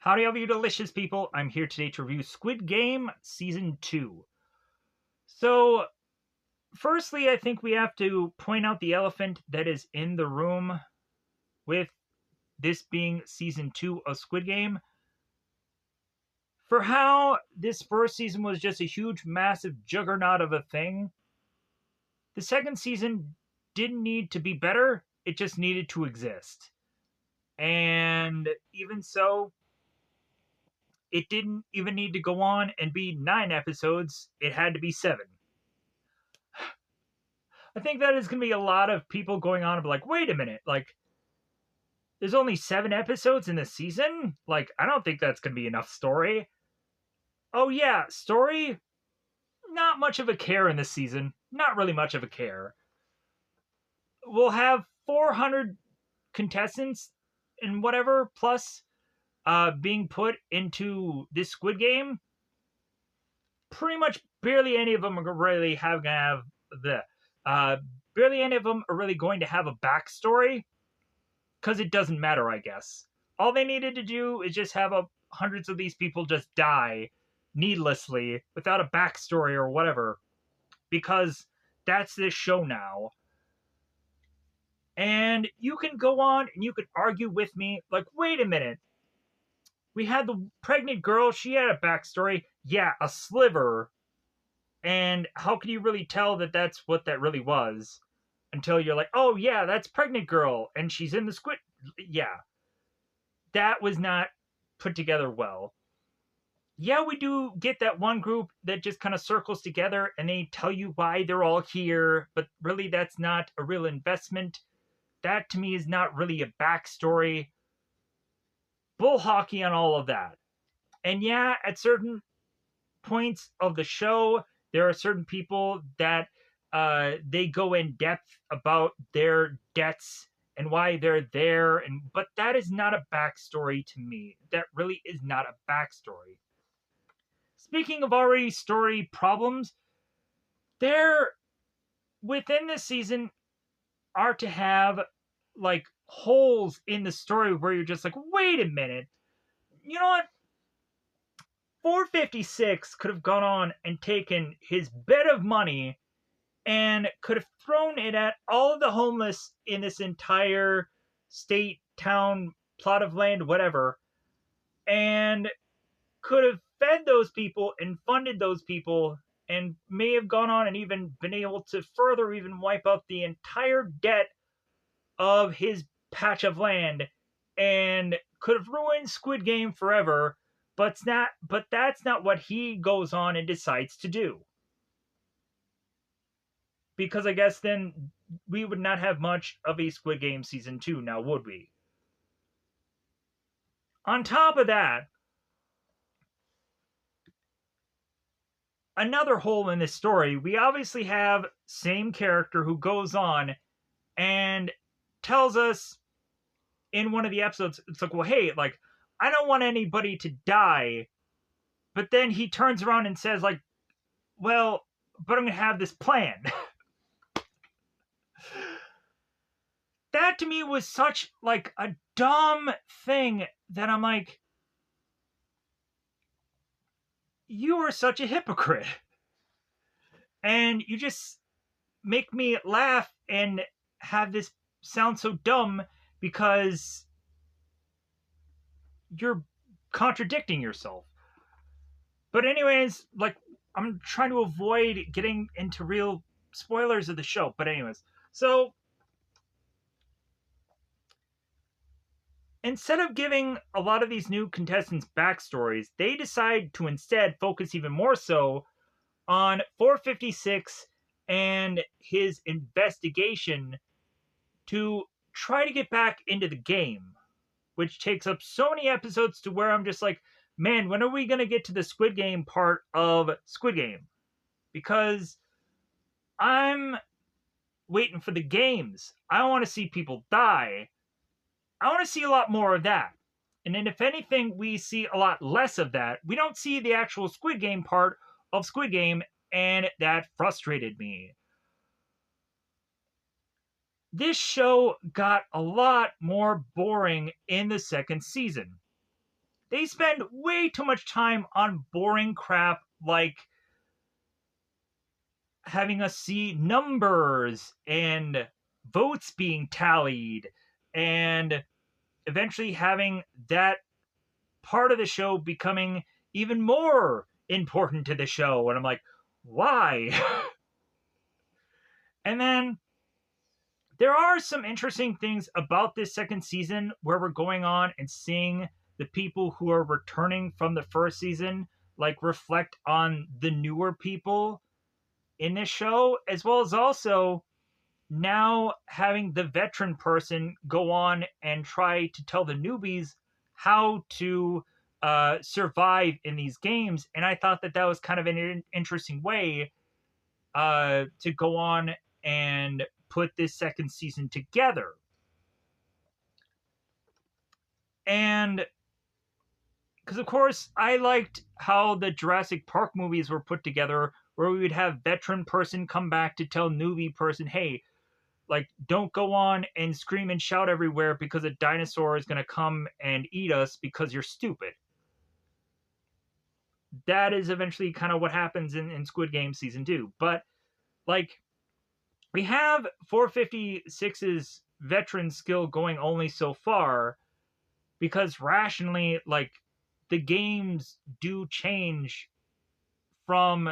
Howdy, all you delicious people. I'm here today to review Squid Game Season 2. So, firstly, I think we have to point out the elephant that is in the room with this being Season 2 of Squid Game. For how this first season was just a huge, massive juggernaut of a thing, the second season didn't need to be better, it just needed to exist. And even so, it didn't even need to go on and be 9 episodes, it had to be 7. I think that is going to be a lot of people going on and be like, wait a minute, like, there's only 7 episodes in this season? Like, I don't think that's going to be enough story. Oh, yeah, story? Not much of a care in this season. Not really much of a care. We'll have 400 contestants and whatever, plus being put into this Squid Game. Pretty much barely any of them are really barely any of them are really going to have a backstory, because it doesn't matter, I guess. All they needed to do is just have hundreds of these people just die needlessly without a backstory or whatever, because that's this show now. And you can go on and you can argue with me, like, wait a minute. We had the pregnant girl, she had a backstory. Yeah, a sliver. And how can you really tell that that's what that really was? Until you're like, oh yeah, that's pregnant girl, and she's in the squid. Yeah. That was not put together well. Yeah, we do get that one group that just kind of circles together and they tell you why they're all here, but really that's not a real investment. That to me is not really a backstory. Bull hockey on all of that. And yeah, at certain points of the show, there are certain people that they go in depth about their debts and why they're there, but that is not a backstory to me. That really is not a backstory. Speaking of already story problems, there within this season are to have like holes in the story where you're just like, wait a minute, you know what? 456 could have gone on and taken his bed of money and could have thrown it at all of the homeless in this entire state, town, plot of land, whatever, and could have fed those people and funded those people and may have gone on and even been able to further even wipe out the entire debt of his patch of land and could have ruined Squid Game forever, but that's not what he goes on and decides to do. Because I guess then we would not have much of a Squid Game season 2 now, would we? On top of that, another hole in this story, we obviously have same character who goes on and tells us in one of the episodes, it's like, well, hey, like, I don't want anybody to die. But then he turns around and says, like, well, but I'm going to have this plan. That to me was such like a dumb thing that I'm like, you are such a hypocrite. And you just make me laugh and have this sound so dumb because you're contradicting yourself. But anyways, like, I'm trying to avoid getting into real spoilers of the show. But anyways, so instead of giving a lot of these new contestants backstories, they decide to instead focus even more so on 456 and his investigation to try to get back into the game, which takes up so many episodes to where I'm just like, man, when are we going to get to the Squid Game part of Squid Game? Because I'm waiting for the games. I want to see people die. I want to see a lot more of that. And then if anything, we see a lot less of that. We don't see the actual Squid Game part of Squid Game, and that frustrated me. This show got a lot more boring in the second season. they spend way too much time on boring crap like having us see numbers and votes being tallied and eventually having that part of the show becoming even more important to the show. And I'm like, why? And then there are some interesting things about this second season where we're going on and seeing the people who are returning from the first season like reflect on the newer people in this show, as well as also now having the veteran person go on and try to tell the newbies how to survive in these games. And I thought that that was kind of an interesting way to go on and put this second season together. And because, of course, I liked how the Jurassic Park movies were put together, where we would have veteran person come back to tell newbie person, hey, like, don't go on and scream and shout everywhere because a dinosaur is going to come and eat us because you're stupid. That is eventually kind of what happens in Squid Game Season 2. But, like, we have 456's veteran skill going only so far because rationally, like, the games do change from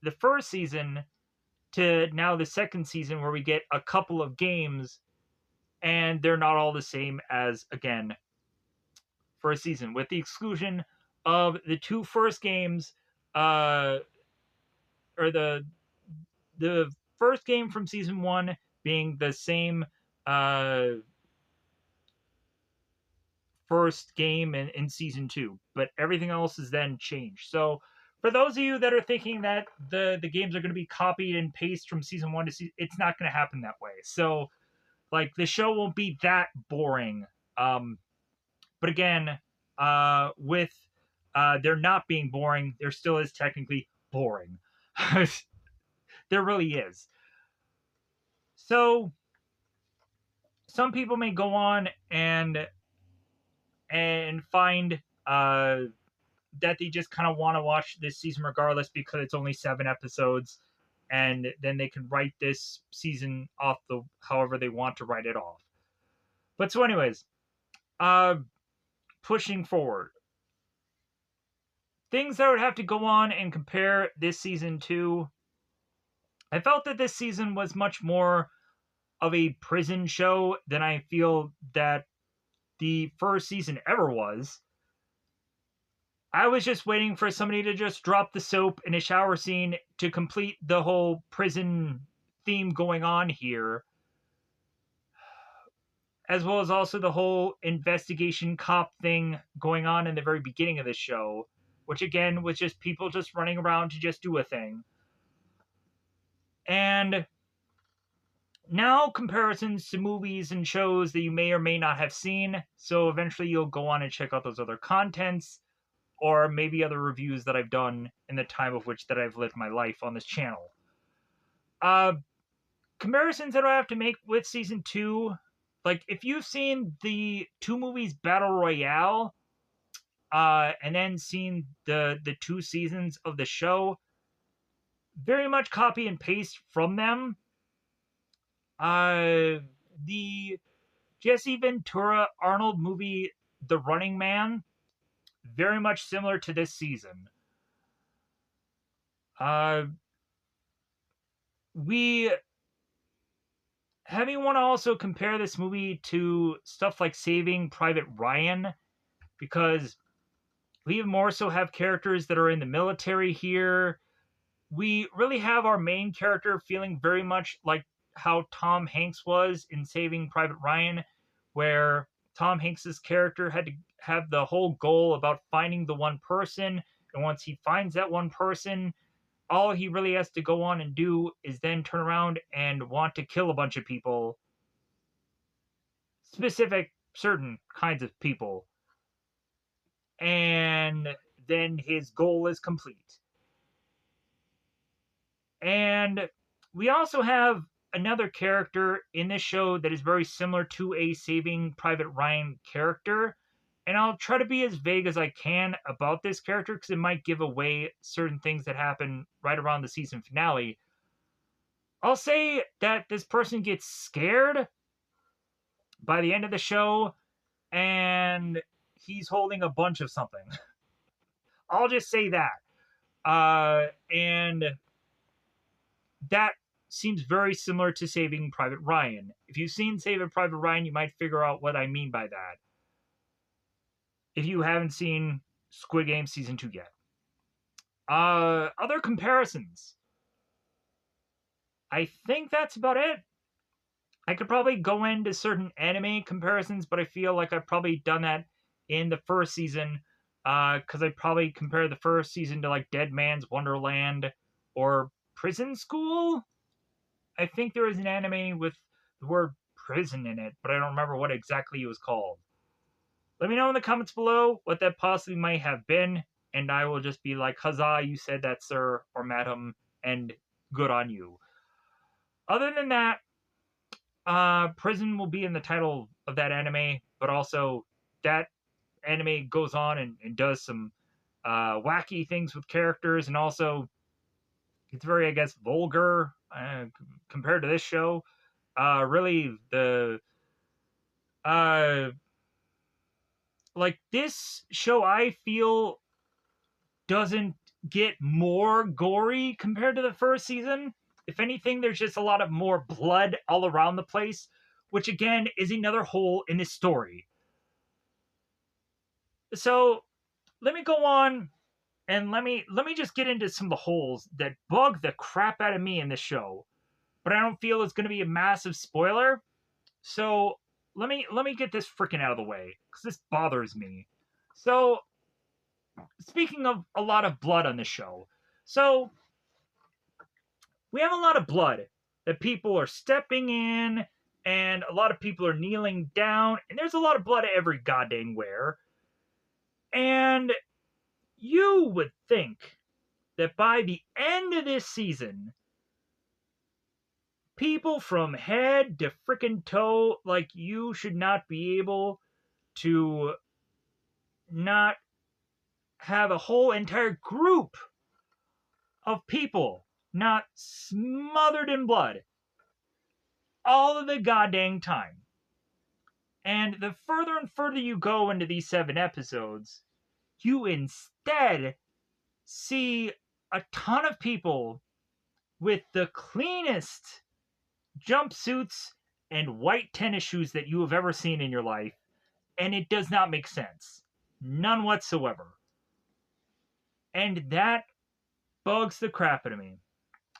the first season to now the second season where we get a couple of games and they're not all the same as, again, first season, with the exclusion of the two first games, uh, or the first game from season one being the same uh, first game in season two, but everything else is then changed. So for those of you that are thinking that the games are going to be copied and pasted from season one to season, it's not going to happen that way. So like the show won't be that boring. But again, with there not being boring, there still is technically boring. There really is. So some people may go on and find that they just kind of want to watch this season regardless because it's only 7 episodes, and then they can write this season off the however they want to write it off. But so, anyways, pushing forward, things that I would have to go on and compare this season to. I felt that this season was much more of a prison show than I feel that the first season ever was. I was just waiting for somebody to just drop the soap in a shower scene to complete the whole prison theme going on here, as well as also the whole investigation cop thing going on in the very beginning of the show, which again was just people just running around to just do a thing. And now comparisons to movies and shows that you may or may not have seen, so eventually you'll go on and check out those other contents, or maybe other reviews that I've done in the time of which that I've lived my life on this channel. Comparisons that I have to make with season 2, like if you've seen the 2 movies Battle Royale, and then seen the 2 seasons of the show, very much copy and paste from them. The Jesse Ventura Arnold movie The Running Man, very much similar to this season. We having want to also compare this movie to stuff like Saving Private Ryan, because we even more so have characters that are in the military here. We really have our main character feeling very much like how Tom Hanks was in Saving Private Ryan, where Tom Hanks's character had to have the whole goal about finding the one person, and once he finds that one person, all he really has to go on and do is then turn around and want to kill a bunch of people, specific certain kinds of people, and then his goal is complete. And we also have another character in this show that is very similar to a Saving Private Ryan character, and I'll try to be as vague as I can about this character because it might give away certain things that happen right around the season finale. I'll say that this person gets scared by the end of the show and he's holding a bunch of something. I'll just say that. And that seems very similar to Saving Private Ryan. If you've seen Saving Private Ryan, you might figure out what I mean by that. If you haven't seen Squid Game Season 2 yet. Other comparisons. I think that's about it. I could probably go into certain anime comparisons, but I feel like I've probably done that in the first season. Because I probably compare the first season to like Dead Man's Wonderland or Prison School. I think there was an anime with the word prison in it, but I don't remember what exactly it was called. Let me know in the comments below what that possibly might have been, and I will just be like, huzzah, you said that, sir, or madam, and good on you. Other than that, prison will be in the title of that anime, but also that anime goes on and does some wacky things with characters, and also it's very, I guess, vulgar compared to this show. Really, the like this show, I feel doesn't get more gory compared to the first season. If anything, there's just a lot of more blood all around the place, which again is another hole in this story. So let me go on and let me just get into some of the holes that bug the crap out of me in this show, but I don't feel it's going to be a massive spoiler. So let me get this freaking out of the way because this bothers me. So speaking of a lot of blood on this show, so we have a lot of blood that people are stepping in, and a lot of people are kneeling down, and there's a lot of blood every goddamn where. And you would think that by the end of this season, people from head to frickin' toe, like, you should not be able to not have a whole entire group of people not smothered in blood all of the goddamn time. And the further and further you go into these 7 episodes, you instead see a ton of people with the cleanest jumpsuits and white tennis shoes that you have ever seen in your life, and it does not make sense. None whatsoever. And that bugs the crap out of me.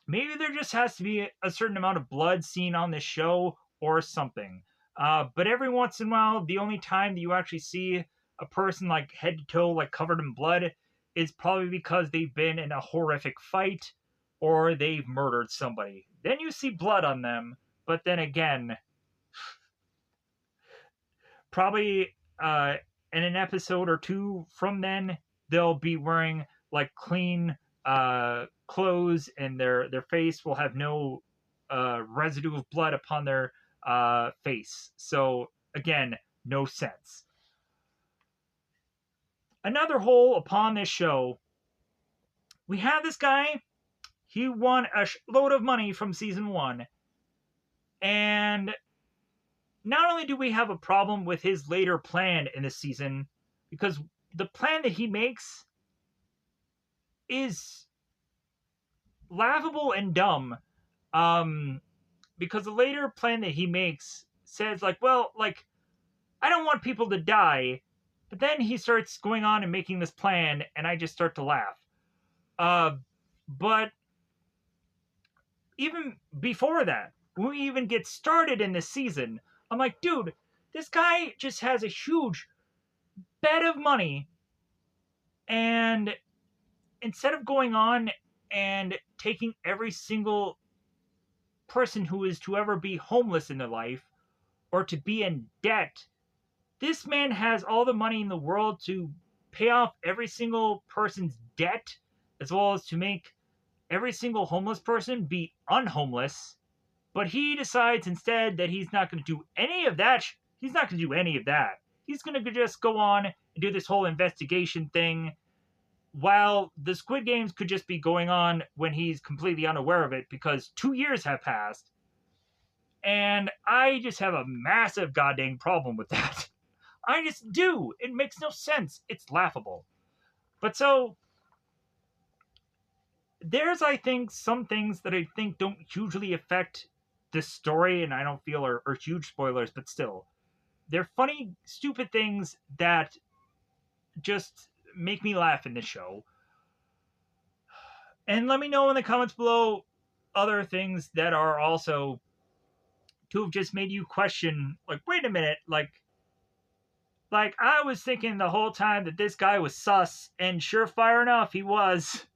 Maybe there just has to be a certain amount of blood seen on this show or something. But every once in a while, the only time that you actually see a person like head to toe, like covered in blood, is probably because they've been in a horrific fight or they've murdered somebody. Then you see blood on them, but then again, probably in an episode or two from then, they'll be wearing like clean clothes, and their face will have no residue of blood upon their face. So again, no sense. Another hole upon this show, we have this guy. He won a load of money from season 1, and not only do we have a problem with his later plan in this season, because the plan that he makes is laughable and dumb. Because the later plan that he makes says, like, well, like, I don't want people to die. But then he starts going on and making this plan, and I just start to laugh. But even before that, when we even get started in this season, I'm like, dude, this guy just has a huge bed of money, and instead of going on and taking every single person who is to ever be homeless in their life or to be in debt, this man has all the money in the world to pay off every single person's debt, as well as to make every single homeless person be unhomeless. But he decides instead that he's not going to do any of that. He's not going to do any of that. he's going to just go on and do this whole investigation thing, while the Squid Games could just be going on when he's completely unaware of it, because 2 years have passed. And I just have a massive goddamn problem with that. I just do. It makes no sense. It's laughable. But so, there's, I think, some things that I think don't hugely affect the story, and I don't feel are huge spoilers, but still. They're funny, stupid things that just make me laugh in this show. And let me know in the comments below other things that are also to have just made you question, like, wait a minute, like I was thinking the whole time that this guy was sus, and surefire enough, he was.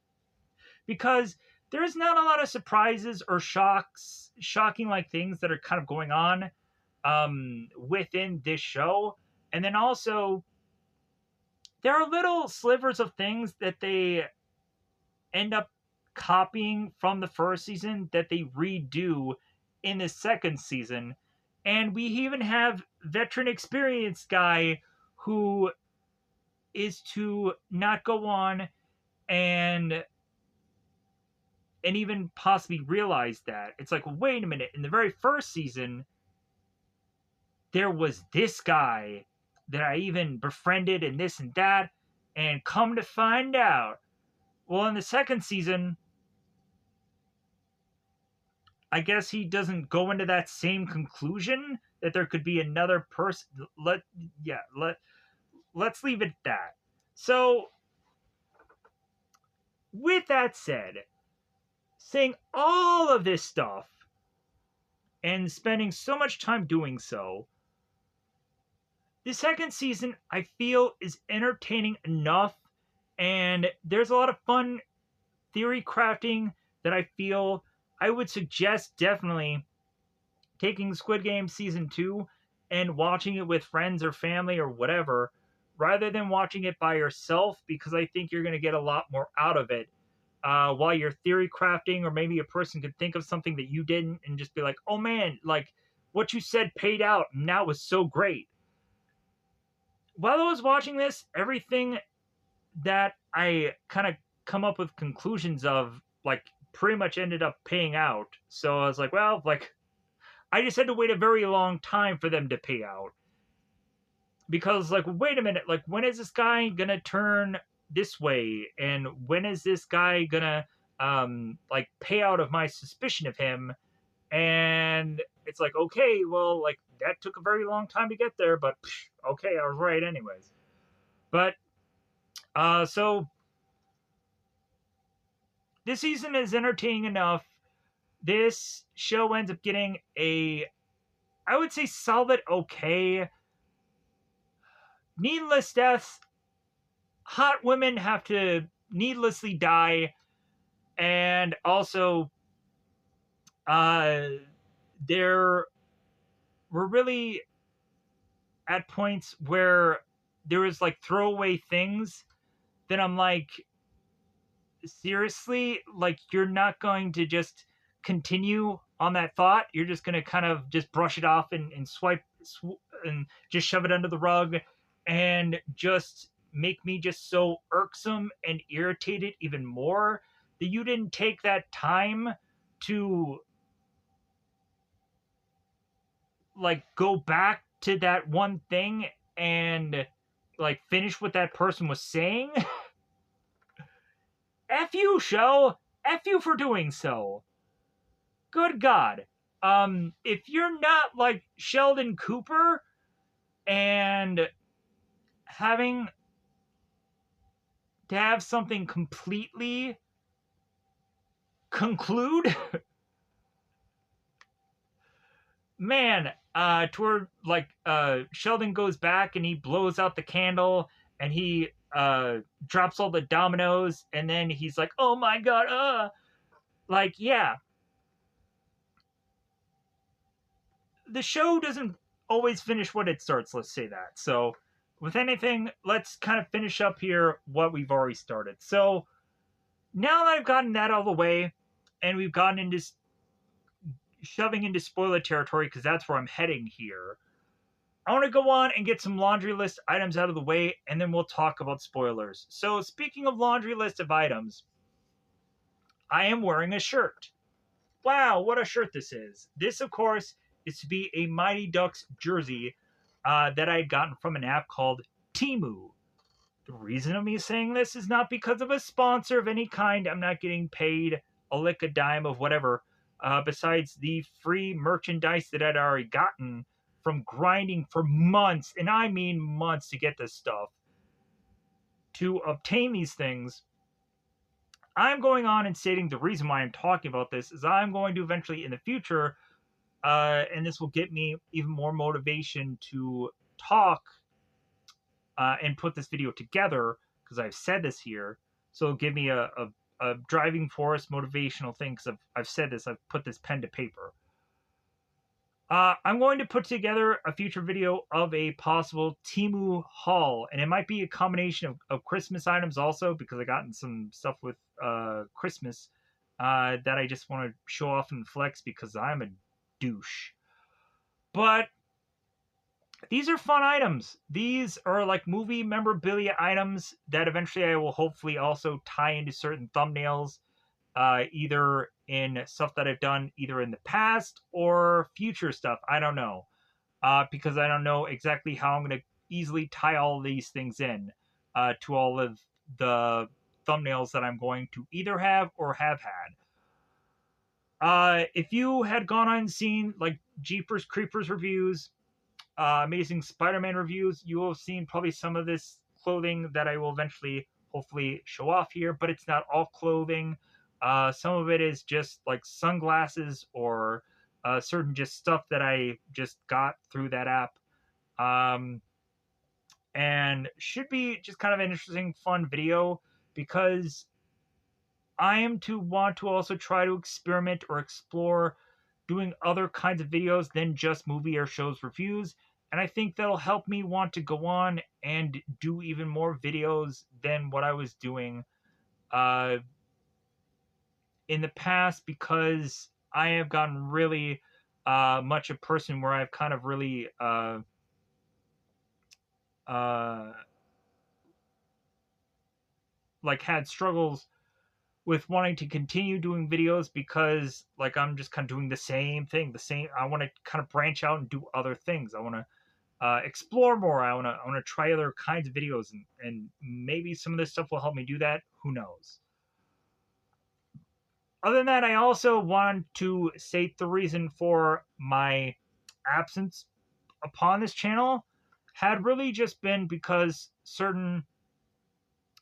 Because there's not a lot of surprises or shocking like things that are kind of going on within this show. And then also, there are little slivers of things that they end up copying from the first season that they redo in the second season. And we even have veteran experience guy who is to not go on and even possibly realize that. It's like, well, wait a minute, in the very first season, there was this guy that I even befriended and this and that, and come to find out, well, in the second season, I guess he doesn't go into that same conclusion that there could be another person. Let's leave it at that. So, with that said, saying all of this stuff and spending so much time doing so, the second season, I feel, is entertaining enough, and there's a lot of fun theory crafting that I feel I would suggest definitely taking Squid Game Season 2 and watching it with friends or family or whatever, rather than watching it by yourself, because I think you're going to get a lot more out of it while you're theory crafting, or maybe a person could think of something that you didn't and just be like, oh man, like what you said paid out, and that was so great. While I was watching this, everything that I kind of come up with conclusions of, like, pretty much ended up paying out. So I was like, well, like, I just had to wait a very long time for them to pay out. Because, like, wait a minute, like, when is this guy gonna turn this way? And when is this guy gonna, like, pay out of my suspicion of him? And it's like, okay, well, like, that took a very long time to get there, but okay, I was right anyways. But, so, this season is entertaining enough. This show ends up getting a, I would say, solid okay. Needless deaths. Hot women have to needlessly die. And also, there were really at points where there was like throwaway things that I'm like, seriously, like, you're not going to just continue on that thought. You're just going to kind of just brush it off and and just shove it under the rug, and just make me just so irksome and irritated even more that you didn't take that time to, like, go back to that one thing and, like, finish what that person was saying. F you, show. F you for doing so. Good God. If you're not like Sheldon Cooper and having to have something completely conclude, man, toward like Sheldon goes back and he blows out the candle and he drops all the dominoes, and then he's like, oh my God, like, yeah. The show doesn't always finish what it starts, let's say that. So, with anything, let's kind of finish up here what we've already started. So, now that I've gotten that out of the way, and we've gotten into shoving into spoiler territory, because that's where I'm heading here, I want to go on and get some laundry list items out of the way, and then we'll talk about spoilers. So, speaking of laundry list of items, I am wearing a shirt. Wow, what a shirt this is. This, of course, is to be a Mighty Ducks jersey that I had gotten from an app called Timu. The reason of me saying this is not because of a sponsor of any kind. I'm not getting paid a lick a dime of whatever, besides the free merchandise that I'd already gotten from grinding for months, and I mean months, to get this stuff. To obtain these things, I'm going on and stating the reason why I'm talking about this is I'm going to eventually in the future, and this will get me even more motivation to talk and put this video together because I've said this here. So it'll give me a driving force motivational thing because I've said this, I've put this pen to paper. I'm going to put together a future video of a possible Timu haul, and it might be a combination of Christmas items also because I gotten some stuff with Christmas that I just want to show off and flex because I'm a douche. But these are fun items. These are like movie memorabilia items that eventually I will hopefully also tie into certain thumbnails, either in stuff that I've done either in the past or future stuff. I don't know. Because I don't know exactly how I'm going to easily tie all of these things in to all of the thumbnails that I'm going to either have or have had. If you had gone on and seen like Jeepers Creepers reviews, Amazing Spider-Man reviews, you will have seen probably some of this clothing that I will eventually hopefully show off here, but it's not all clothing. Some of it is just like sunglasses or certain just stuff that I just got through that app. And should be just kind of an interesting, fun video because I am to want to also try to experiment or explore doing other kinds of videos than just movie or shows reviews. And I think that'll help me want to go on and do even more videos than what I was doing uh, in the past because I have gotten really much a person where I've kind of really uh, like had struggles with wanting to continue doing videos because like I'm just kind of doing the same thing, the same. I want to kind of branch out and do other things. I want to explore more. I want to try other kinds of videos, and maybe some of this stuff will help me do that. Who knows? Other than that, I also want to state the reason for my absence upon this channel had really just been because certain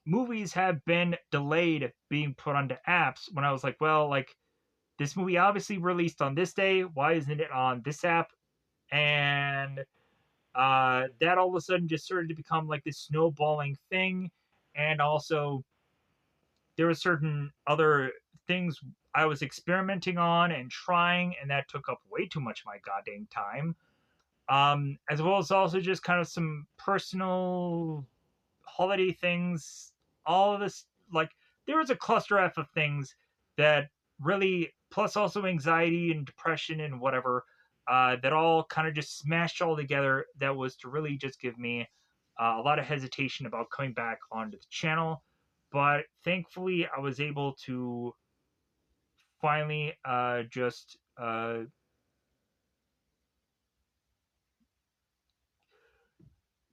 movies have been delayed being put onto apps when I was like, well, like this movie obviously released on this day. Why isn't it on this app? And that all of a sudden just started to become like this snowballing thing. And also, there were certain other things I was experimenting on and trying, and that took up way too much of my goddamn time. As well as also just kind of some personal holiday things, all of this, like, there was a cluster F of things that really, plus also anxiety and depression and whatever, that all kind of just smashed all together. That was to really just give me a lot of hesitation about coming back onto the channel. But thankfully, I was able to finally just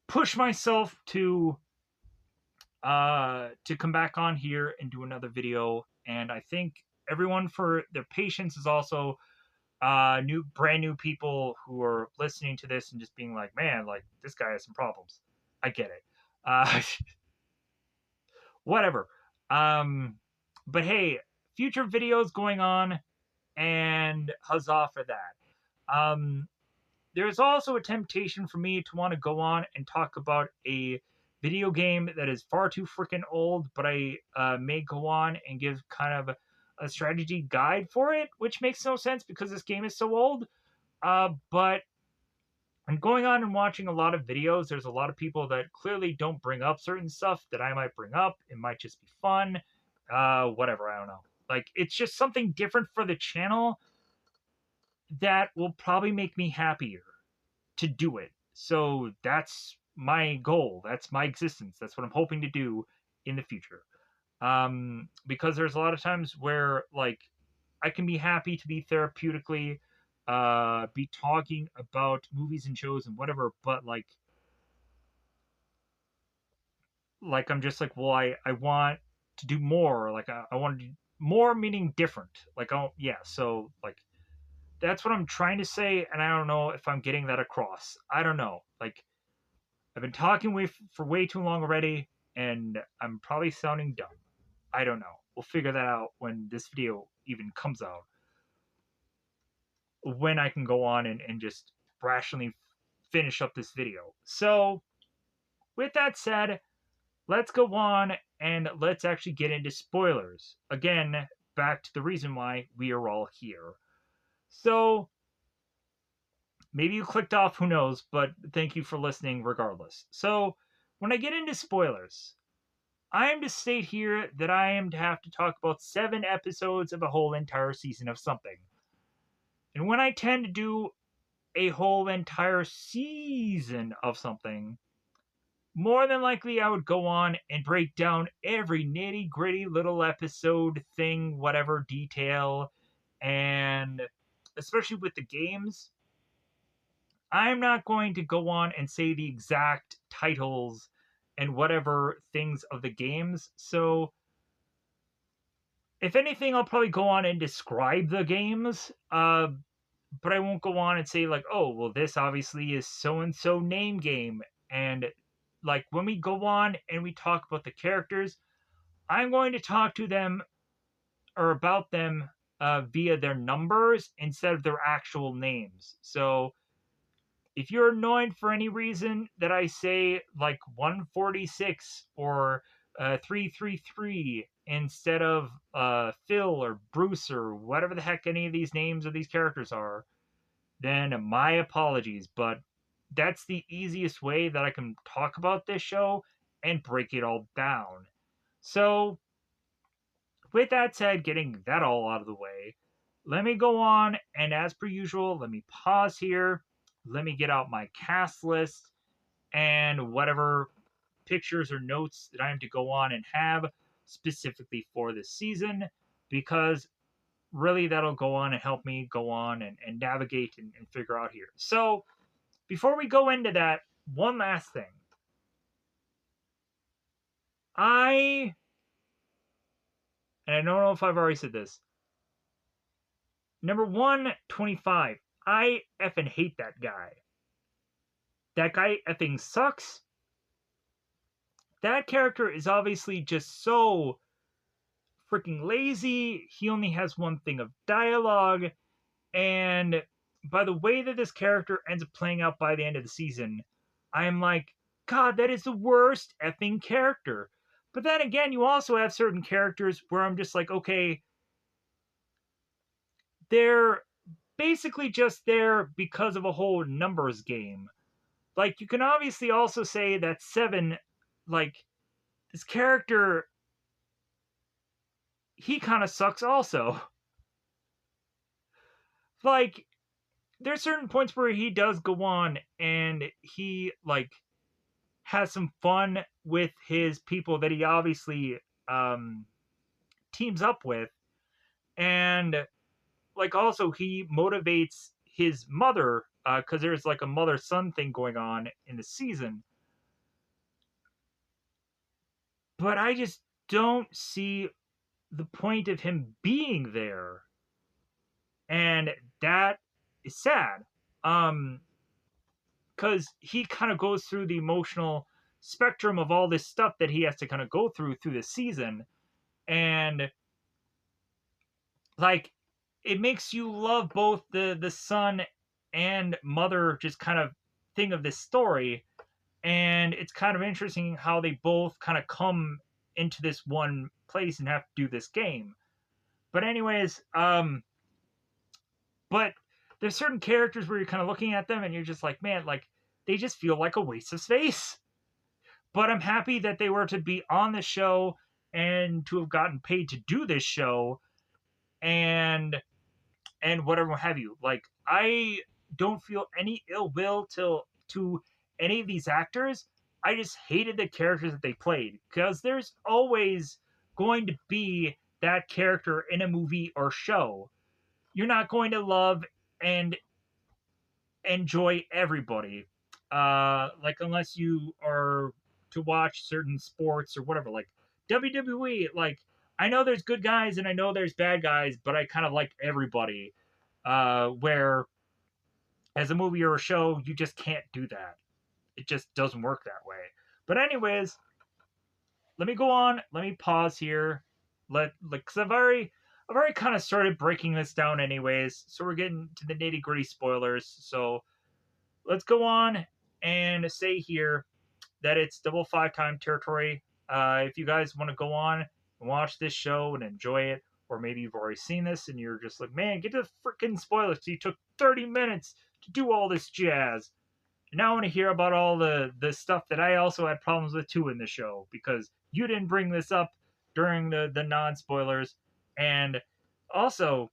push myself to come back on here and do another video. And I think everyone for their patience is also brand new people who are listening to this and just being like, man, like this guy has some problems. I get it. Whatever. Um, but hey, future videos going on, and huzzah for that. There's also a temptation for me to want to go on and talk about a video game that is far too freaking old, but I may go on and give kind of a strategy guide for it, which makes no sense because this game is so old. But I'm going on and watching a lot of videos. There's a lot of people that clearly don't bring up certain stuff that I might bring up. It might just be fun. Whatever, I don't know. Like, it's just something different for the channel that will probably make me happier to do it. So that's my goal. That's my existence. That's what I'm hoping to do in the future. Because there's a lot of times where like I can be happy to be therapeutically be talking about movies and shows and whatever, but I'm just like, well, I want to do more. Like I want to do more, meaning different. Like oh yeah, so like that's what I'm trying to say, and I don't know if I'm getting that across. I don't know. Like I've been talking for way too long already, and I'm probably sounding dumb. I don't know. We'll figure that out when this video even comes out. When I can go on and just rationally finish up this video. So, with that said, let's go on and let's actually get into spoilers. Again, back to the reason why we are all here. So, maybe you clicked off, who knows, but thank you for listening regardless. So, when I get into spoilers, I am to state here that I am to have to talk about 7 episodes of a whole entire season of something. And when I tend to do a whole entire season of something, more than likely I would go on and break down every nitty gritty little episode thing, whatever detail, and especially with the games, I'm not going to go on and say the exact titles and whatever things of the games. So, if anything, I'll probably go on and describe the games, but I won't go on and say, like, oh, well, this obviously is so and so name game. And, like, when we go on and we talk about the characters, I'm going to talk to them or about them via their numbers instead of their actual names. So, if you're annoyed for any reason that I say like 146 or 333 instead of Phil or Bruce or whatever the heck any of these names of these characters are, then my apologies. But that's the easiest way that I can talk about this show and break it all down. So, with that said, getting that all out of the way, let me go on and, as per usual, let me pause here. Let me get out my cast list and whatever pictures or notes that I am to go on and have specifically for this season, because really that'll go on and help me go on and navigate and figure out here. So, before we go into that, one last thing. I, and I don't know if I've already said this, number 125, I effing hate that guy. That guy effing sucks. That character is obviously just so freaking lazy. He only has one thing of dialogue. And by the way that this character ends up playing out by the end of the season, I am like, God, that is the worst effing character. But then again, you also have certain characters where I'm just like, okay, they're basically just there because of a whole numbers game. Like, you can obviously also say that Seven, like, this character, he kind of sucks also. Like, there's certain points where he does go on and he, like, has some fun with his people that he obviously teams up with. And, like, also, he motivates his mother because there's, like, a mother son thing going on in the season. But I just don't see the point of him being there, and that is sad. Because he kind of goes through the emotional spectrum of all this stuff that he has to kind of go through the season, and like it makes you love both the son and mother just kind of thing of this story, and it's kind of interesting how they both kind of come into this one place and have to do this game. But anyways, but there's certain characters where you're kind of looking at them and you're just like, man, like they just feel like a waste of space. But I'm happy that they were to be on the show and to have gotten paid to do this show and whatever have you. Like I don't feel any ill will to any of these actors. I just hated the characters that they played because there's always going to be that character in a movie or show. You're not going to love and enjoy everybody. Like unless you are to watch certain sports or whatever, like WWE. Like I know there's good guys and I know there's bad guys, but I kind of like everybody. Where as a movie or a show, you just can't do that. It just doesn't work that way. But anyways, let me go on. Let me pause here. Cause I've already kind of started breaking this down anyways. So we're getting to the nitty gritty spoilers. So let's go on and say here that it's double five time territory. If you guys want to go on and watch this show and enjoy it, or maybe you've already seen this and you're just like, man, get to the freaking spoilers. So you took 30 minutes to do all this jazz. And now I want to hear about all the stuff that I also had problems with too in the show because you didn't bring this up during the non spoilers. And also,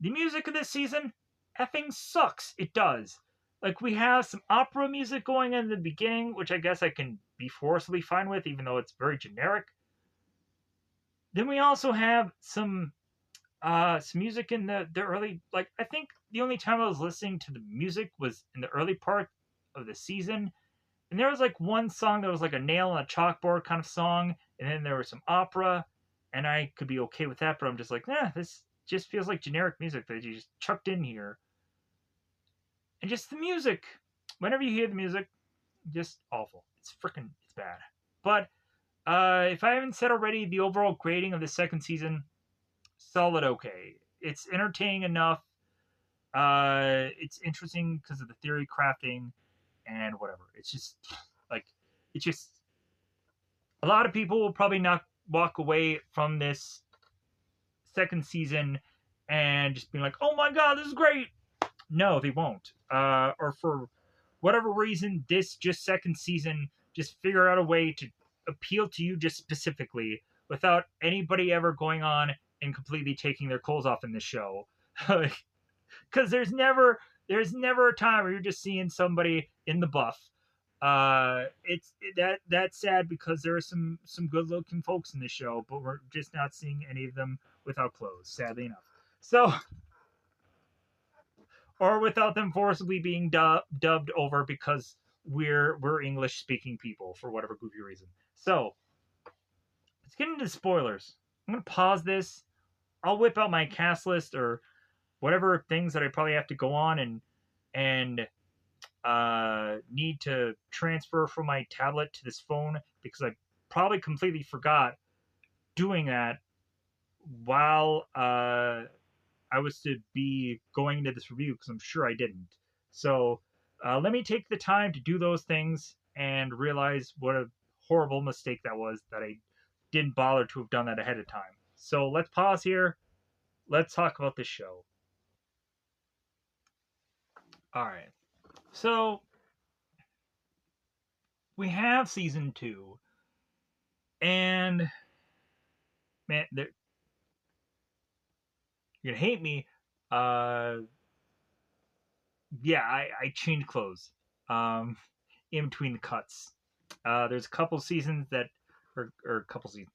the music of this season effing sucks. It does. Like, we have some opera music going in the beginning, which I guess I can be forcibly fine with, even though it's very generic. Then we also have some music in the early, like, I think the only time I was listening to the music was in the early part of the season. And there was like one song that was like a nail on a chalkboard kind of song, and then there was some opera, and I could be okay with that, but I'm just like, this just feels like generic music that you just chucked in here. And just the music, whenever you hear the music, just awful. It's bad. But if I haven't said already, the overall grading of the second season, solid okay. It's entertaining enough. It's interesting because of the theory crafting and whatever. It's just like, it's just, a lot of people will probably not walk away from this second season and just be like, oh my god, this is great. No, they won't. Or for whatever reason, this just second season just figure out a way to appeal to you just specifically without anybody ever going on and completely taking their clothes off in the show. Because there's never a time where you're just seeing somebody in the buff. That's sad because there are some good looking folks in the show, but we're just not seeing any of them without clothes, sadly enough. So, or without them forcibly being dubbed over because we're English speaking people for whatever goofy reason. So let's get into spoilers. I'm gonna pause this. I'll whip out my cast list or whatever things that I probably have to go on and need to transfer from my tablet to this phone because I probably completely forgot doing that while I was to be going into this review because I'm sure I didn't. So let me take the time to do those things and realize what a horrible mistake that was that I didn't bother to have done that ahead of time. So let's pause here. Let's talk about this show. All right. So we have season 2, and man, you're gonna hate me. Uh, yeah, I changed clothes. In between the cuts. There's a couple seasons that, or a couple seasons.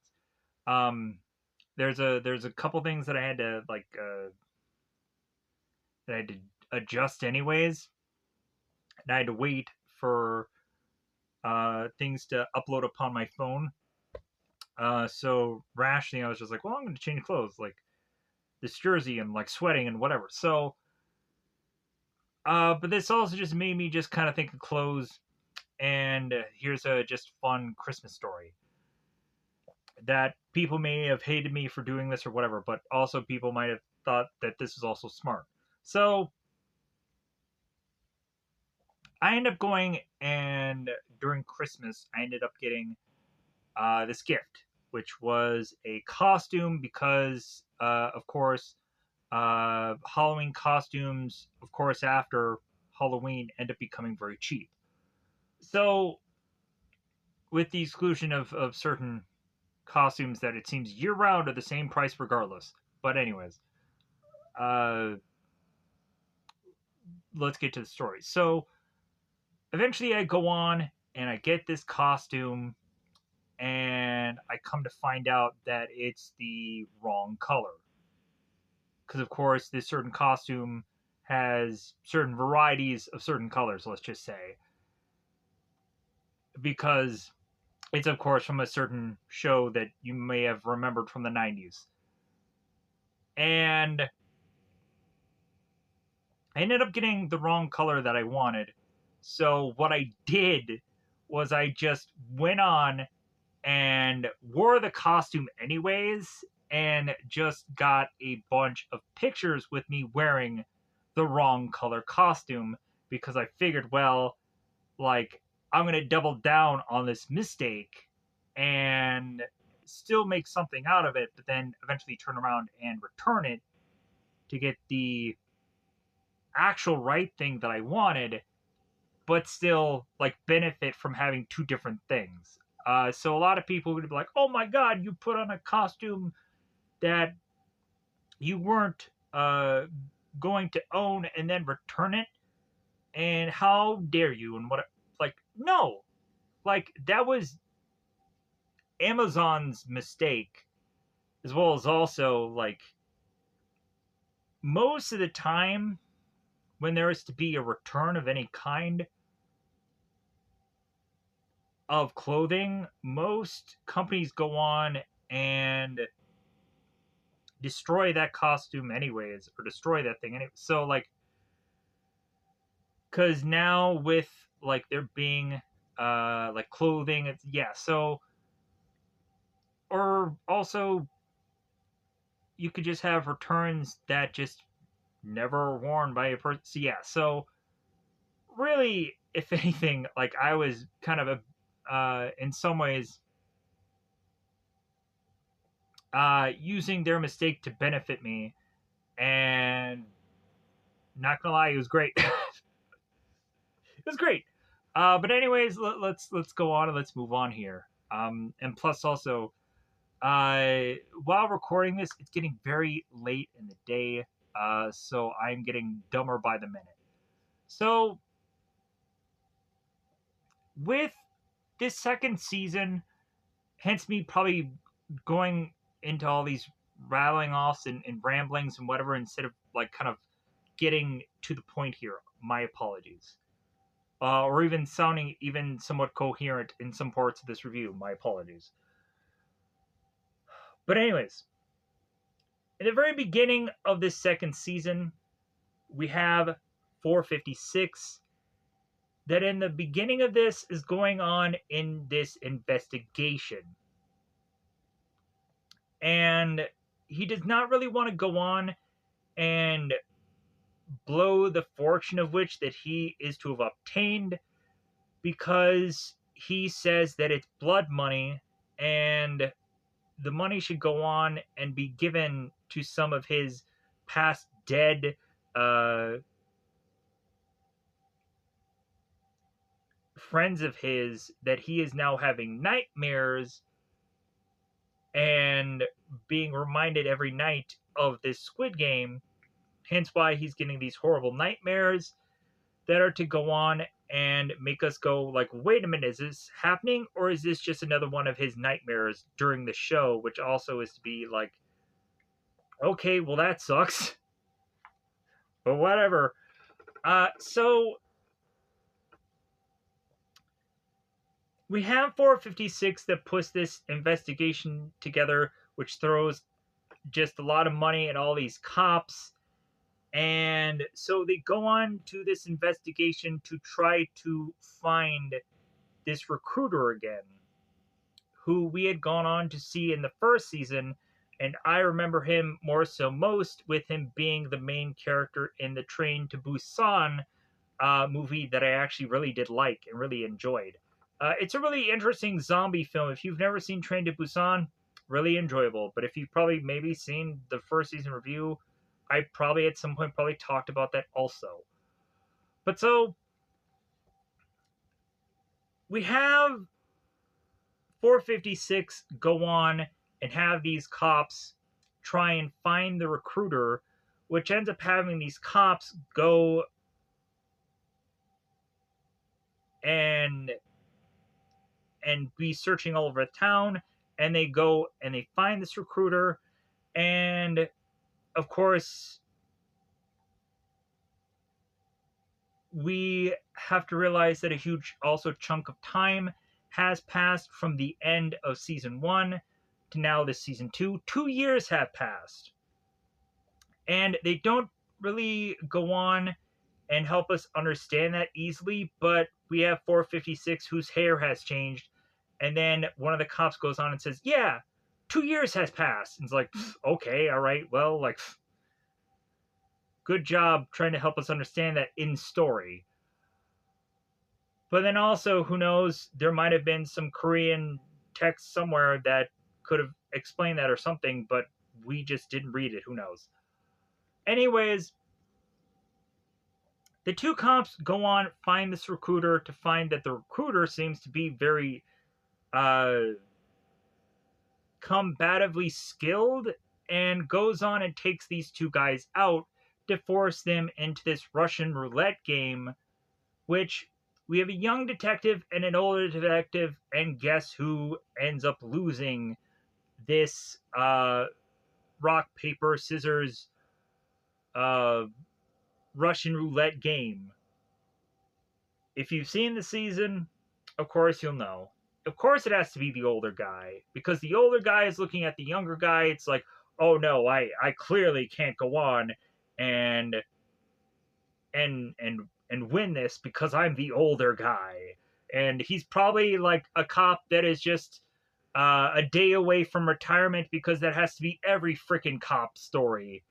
Um, there's a couple things that I had to that I had to adjust anyways, and I had to wait for things to upload upon my phone. So rationally, I was just like, well, I'm going to change clothes, like this jersey and like sweating and whatever. So, but this also just made me just kind of think of clothes. And here's a just fun Christmas story that people may have hated me for doing this or whatever, but also people might have thought that this is also smart. So I ended up going, and during Christmas, I ended up getting this gift, which was a costume because, of course, Halloween costumes, of course, after Halloween end up becoming very cheap. So, with the exclusion of certain costumes that it seems year round are the same price regardless. But anyways, uh, let's get to the story. So eventually I go on and I get this costume, and I come to find out that it's the wrong color. Because, of course, this certain costume has certain varieties of certain colors, let's just say. Because it's, of course, from a certain show that you may have remembered from the 90s. And I ended up getting the wrong color that I wanted. So what I did was I just went on and wore the costume anyways, and just got a bunch of pictures with me wearing the wrong color costume, because I figured, well, like, I'm going to double down on this mistake and still make something out of it, but then eventually turn around and return it to get the actual right thing that I wanted, but still like benefit from having two different things. So a lot of people would be like, "Oh my God, you put on a costume that you weren't going to own and then return it, and how dare you?" And what? Like, no, like that was Amazon's mistake, as well as also like most of the time when there is to be a return of any kind of clothing, most companies go on and destroy that costume anyways, or destroy that thing anyway. So like, because now with like there being like clothing, it's yeah. So or also you could just have returns that just never worn by a person. So, yeah. So really, if anything, like I was kind of a in some ways using their mistake to benefit me, and not gonna lie, it was great. It was great. But anyways, let's go on and let's move on here. And plus also, while recording this, it's getting very late in the day, so I'm getting dumber by the minute. So with this second season, hence me probably going into all these rattling offs and ramblings and whatever, instead of like kind of getting to the point here. My apologies. Or even sounding even somewhat coherent in some parts of this review. My apologies. But anyways, in the very beginning of this second season, we have 456 that in the beginning of this is going on in this investigation. And he does not really want to go on and blow the fortune of which that he is to have obtained, because he says that it's blood money, and the money should go on and be given to some of his past dead uh, friends of his that he is now having nightmares and being reminded every night of this Squid Game. Hence why he's getting these horrible nightmares that are to go on and make us go like, wait a minute, is this happening, or is this just another one of his nightmares during the show, which also is to be like, okay, well that sucks. But whatever. So we have 456 that puts this investigation together, which throws just a lot of money at all these cops. And so they go on to this investigation to try to find this recruiter again, who we had gone on to see in the first season. And I remember him more so most with him being the main character in the Train to Busan movie that I actually really did like and really enjoyed. It's a really interesting zombie film. If you've never seen Train to Busan, really enjoyable. But if you've probably maybe seen the first season review, I probably at some point probably talked about that also. But so we have 456 go on and have these cops try and find the recruiter, which ends up having these cops go and be searching all over the town, and they go and they find this recruiter, and of course we have to realize that a huge also chunk of time has passed from the end of season 1 to now this season 2. 2 years have passed, and they don't really go on and help us understand that easily, but we have 456 whose hair has changed, and then one of the cops goes on and says, yeah, 2 years has passed. And it's like, okay, all right, well, like, good job trying to help us understand that in story. But then also, who knows, there might have been some Korean text somewhere that could have explained that or something, but we just didn't read it. Who knows? Anyways, the two cops go on, find this recruiter, to find that the recruiter seems to be very combatively skilled, and goes on and takes these two guys out to force them into this Russian roulette game, which we have a young detective and an older detective, and guess who ends up losing this rock, paper, scissors Russian roulette game? If you've seen the season, of course you'll know. Of course it has to be the older guy, because the older guy is looking at the younger guy. It's like, oh no, I clearly can't go on and win this because I'm the older guy. And he's probably like a cop that is just a day away from retirement, because that has to be every freaking cop story.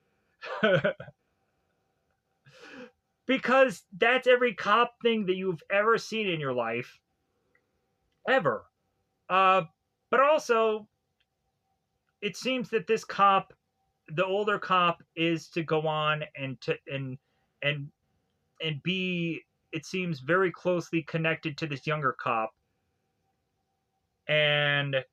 Because that's every cop thing that you've ever seen in your life. Ever. Uh, but also, it seems that this cop, the older cop, is to go on and be, it seems, very closely connected to this younger cop, and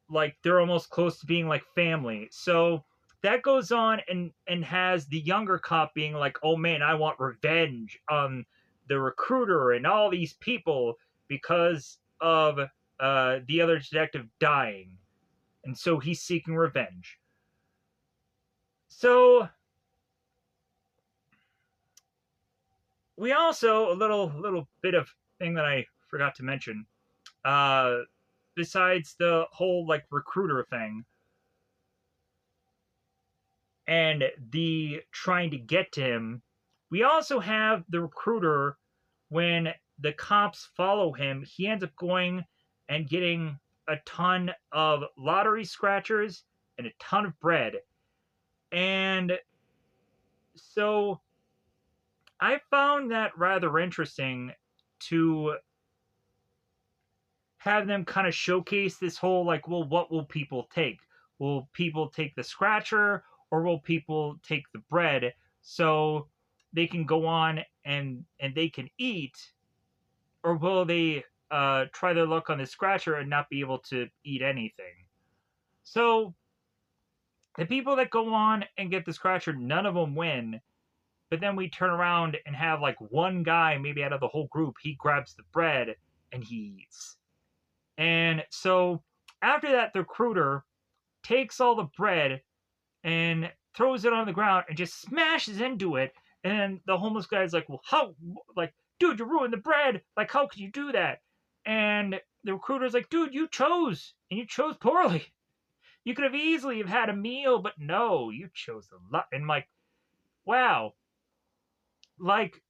like they're almost close to being like family. So that goes on and has the younger cop being like, oh man, I want revenge on the recruiter and all these people because of the other detective dying, and so he's seeking revenge. So we also, a little bit of thing that I forgot to mention, uh besides the whole like recruiter thing and the trying to get to him, we also have the recruiter. When the cops follow him, he ends up going and getting a ton of lottery scratchers and a ton of bread. And so I found that rather interesting, to have them kind of showcase this whole like, well, what will people take? Will people take the scratcher, or will people take the bread, so they can go on and they can eat, or will they try their luck on the scratcher and not be able to eat anything? So the people that go on and get the scratcher, none of them win. But then we turn around and have like one guy, maybe out of the whole group, he grabs the bread and he eats. And so after that, the recruiter takes all the bread and throws it on the ground and just smashes into it. And the homeless guy's like, well, how? Like, dude, you ruined the bread. Like, how could you do that? And the recruiter's like, dude, you chose, and you chose poorly. You could have easily have had a meal, but no, you chose a lot. And I'm like, wow. Like,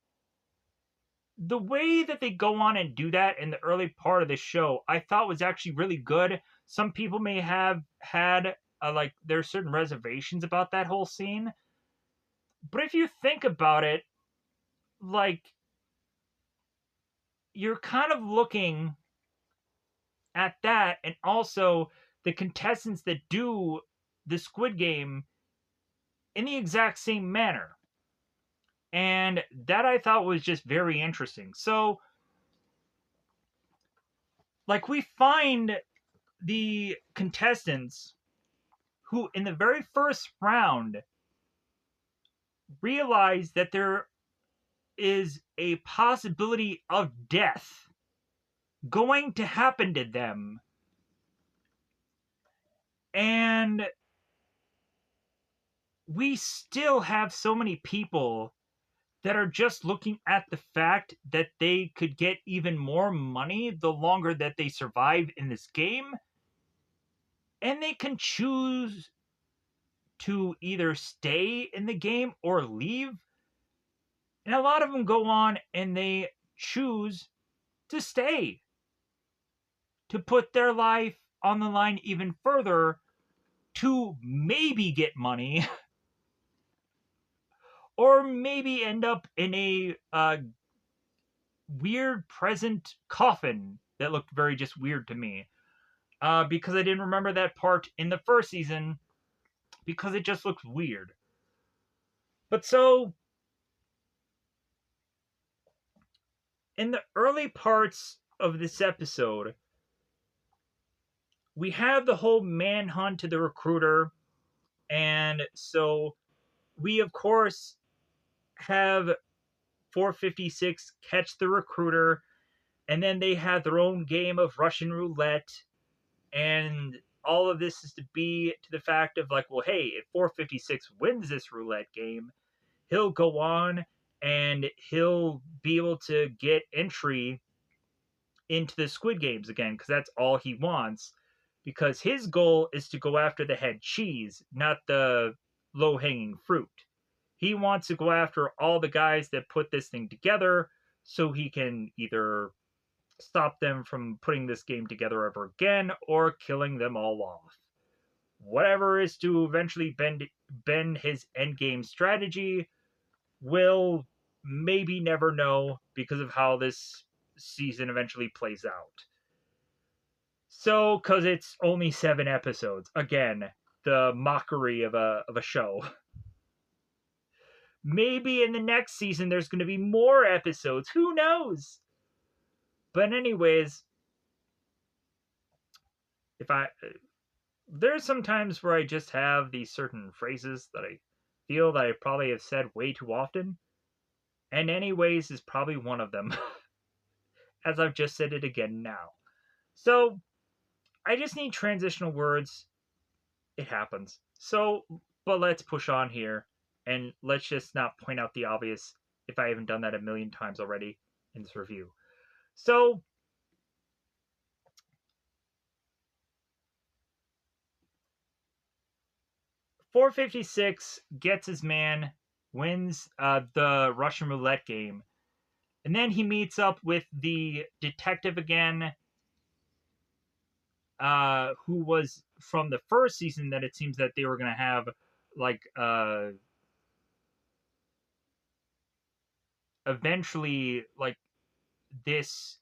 the way that they go on and do that in the early part of the show, I thought was actually really good. Some people may have had like there's certain reservations about that whole scene, but if you think about it, like you're kind of looking at that, and also the contestants that do the Squid Game in the exact same manner, and that I thought was just very interesting. So, like, we find the contestants who in the very first round realize that they're is a possibility of death going to happen to them. And we still have so many people that are just looking at the fact that they could get even more money the longer that they survive in this game. And they can choose to either stay in the game or leave. And a lot of them go on and they choose to stay, to put their life on the line even further to maybe get money or maybe end up in a weird present coffin that looked very just weird to me. Because I didn't remember that part in the first season because it just looked weird. But so, in the early parts of this episode, we have the whole manhunt to the recruiter, and so we, of course, have 456 catch the recruiter, and then they have their own game of Russian roulette, and all of this is to be to the fact of like, well, hey, if 456 wins this roulette game, he'll go on and he'll be able to get entry into the Squid Games again, because that's all he wants. Because his goal is to go after the head cheese, not the low hanging fruit. He wants to go after all the guys that put this thing together so he can either stop them from putting this game together ever again or killing them all off. Whatever is to eventually bend his endgame strategy, we'll maybe never know because of how this season eventually plays out. So, because it's only 7 episodes, again, the mockery of a show. Maybe in the next season there's going to be more episodes. Who knows? But anyways, if I there's some times where I just have these certain phrases that I feel that I probably have said way too often. And anyways is probably one of them. As I've just said it again now. So I just need transitional words. It happens. So, but let's push on here. And let's just not point out the obvious if I haven't done that a million times already in this review. So, 456 gets his man, wins the Russian roulette game, and then he meets up with the detective again, who was from the first season that it seems that they were going to have, like, eventually, like, this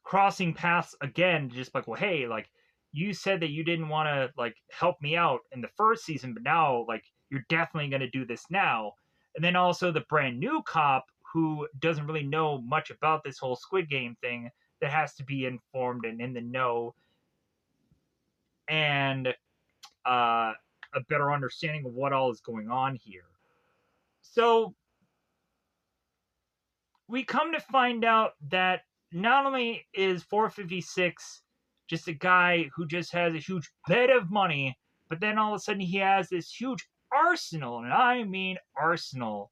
crossing paths again, just like, well, hey, like, you said that you didn't want to, like, help me out in the first season, but now, like, you're definitely going to do this now. And then also the brand new cop who doesn't really know much about this whole Squid Game thing that has to be informed and in the know and a better understanding of what all is going on here. So we come to find out that not only is 456 just a guy who just has a huge bed of money, but then all of a sudden he has this huge arsenal, and I mean arsenal.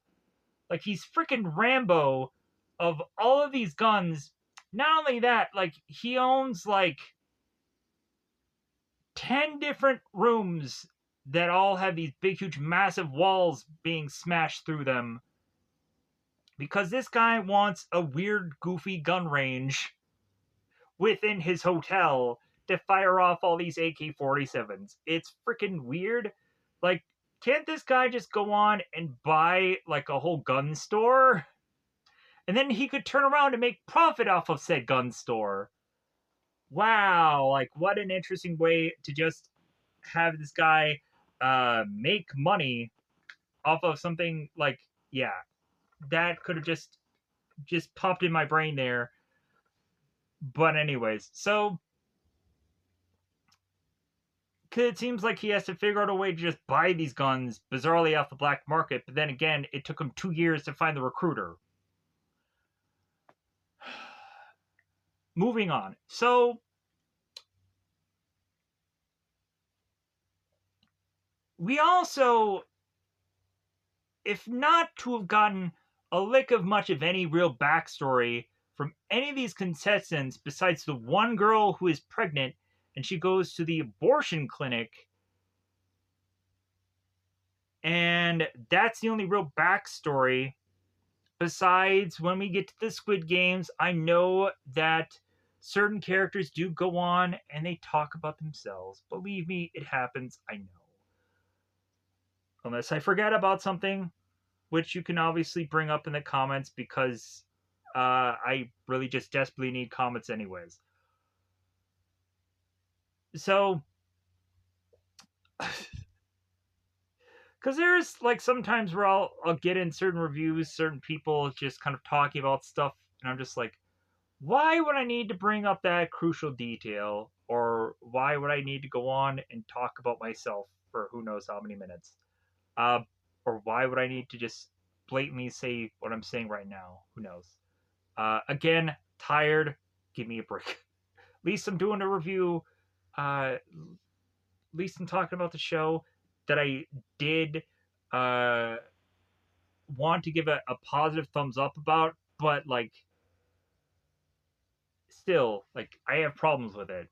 Like he's freaking Rambo of all of these guns. Not only that, like he owns like 10 different rooms that all have these big, huge, massive walls being smashed through them. Because this guy wants a weird, goofy gun range within his hotel to fire off all these AK-47s. It's freaking weird. Like, can't this guy just go on and buy, like, a whole gun store? And then he could turn around and make profit off of said gun store. Wow, like, what an interesting way to just have this guy make money off of something like, yeah, that could have just popped in my brain there. But anyways, so Because it seems like he has to figure out a way to just buy these guns bizarrely off the black market, but then again, it took him 2 years to find the recruiter. Moving on. So, we also, if not to have gotten a lick of much of any real backstory from any of these contestants besides the one girl who is pregnant and she goes to the abortion clinic, and that's the only real backstory. Besides, when we get to the Squid Games, I know that certain characters do go on and they talk about themselves. Believe me, it happens. I know. Unless I forget about something, which you can obviously bring up in the comments because I really just desperately need comments, anyways. So, because there's like sometimes where I'll get in certain reviews, certain people just kind of talking about stuff, and I'm just like, why would I need to bring up that crucial detail? Or why would I need to go on and talk about myself for who knows how many minutes? Uh, or why would I need to just blatantly say what I'm saying right now? Who knows? Again, tired. Give me a break. At least I'm doing a review. At least I'm talking about the show that I did uh, want to give a positive thumbs up about, but like, still, like, I have problems with it.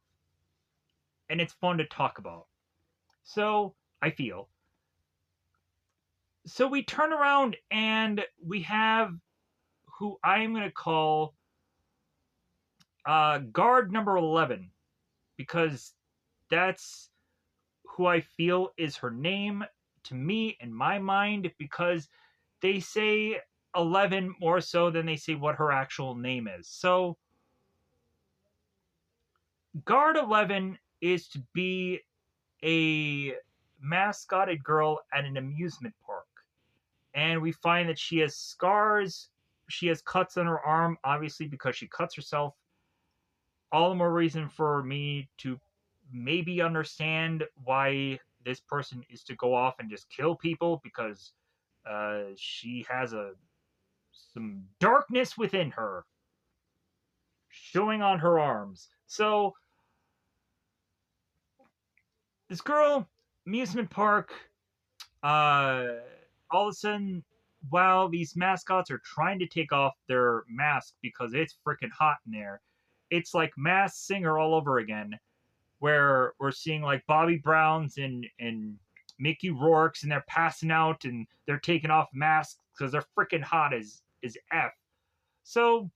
And it's fun to talk about. So, I feel. So we turn around and we have who I'm going to call guard number 11 because that's who I feel is her name to me in my mind because they say 11 more so than they say what her actual name is. So, guard 11 is to be a mascotted girl at an amusement park. And we find that she has scars. She has cuts on her arm, obviously, because she cuts herself. All the more reason for me to maybe understand why this person is to go off and just kill people because she has some darkness within her showing on her arms. So this girl, amusement park, uh, all of a sudden, while these mascots are trying to take off their mask because it's freaking hot in there, it's like Masked Singer all over again, where we're seeing like Bobby Browns and Mickey Rourke's, and they're passing out and they're taking off masks because they're freaking hot as f. So,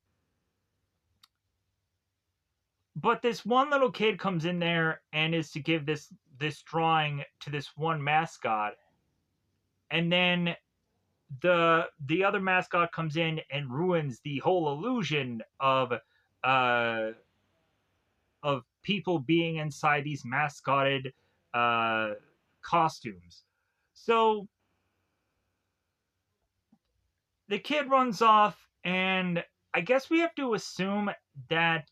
but this one little kid comes in there and is to give this drawing to this one mascot, and then the other mascot comes in and ruins the whole illusion uh of people being inside these mascotted uh costumes. So the kid runs off, and I guess we have to assume that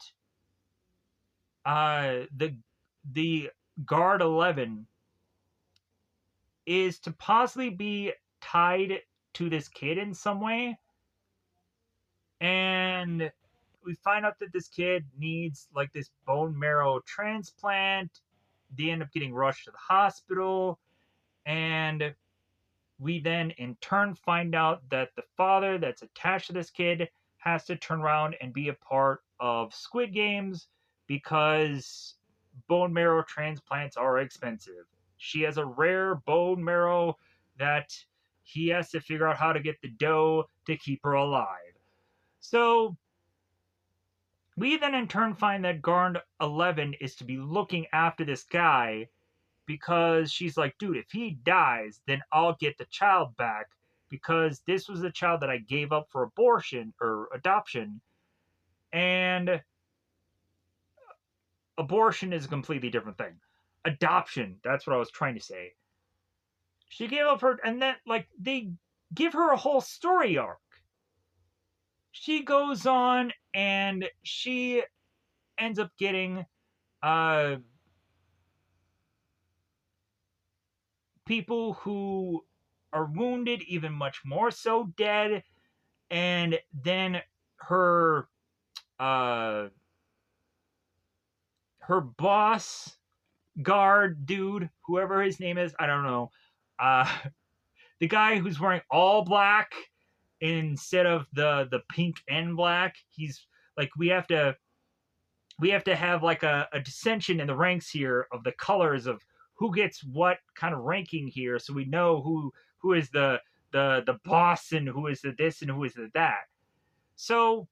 the guard 11 is to possibly be tied to this kid in some way. And we find out that this kid needs like this bone marrow transplant. They end up getting rushed to the hospital, and we then in turn find out that the father that's attached to this kid has to turn around and be a part of Squid Games because bone marrow transplants are expensive. She has a rare bone marrow that he has to figure out how to get the dough to keep her alive. So we then in turn find that guard 11 is to be looking after this guy because she's like, dude, if he dies, then I'll get the child back because this was the child that I gave up for abortion or adoption. And abortion is a completely different thing. Adoption, that's what I was trying to say. She gave up her, and then, like, they give her a whole story arc. She goes on and she ends up getting uh people who are wounded, even much more so dead, and then her uh her boss guard dude, whoever his name is, I don't know, uh the guy who's wearing all black instead of the pink and black. He's like, we have to have like a dissension in the ranks here of the colors of who gets what kind of ranking here, so we know who is the boss and who is the this and who is the that. So,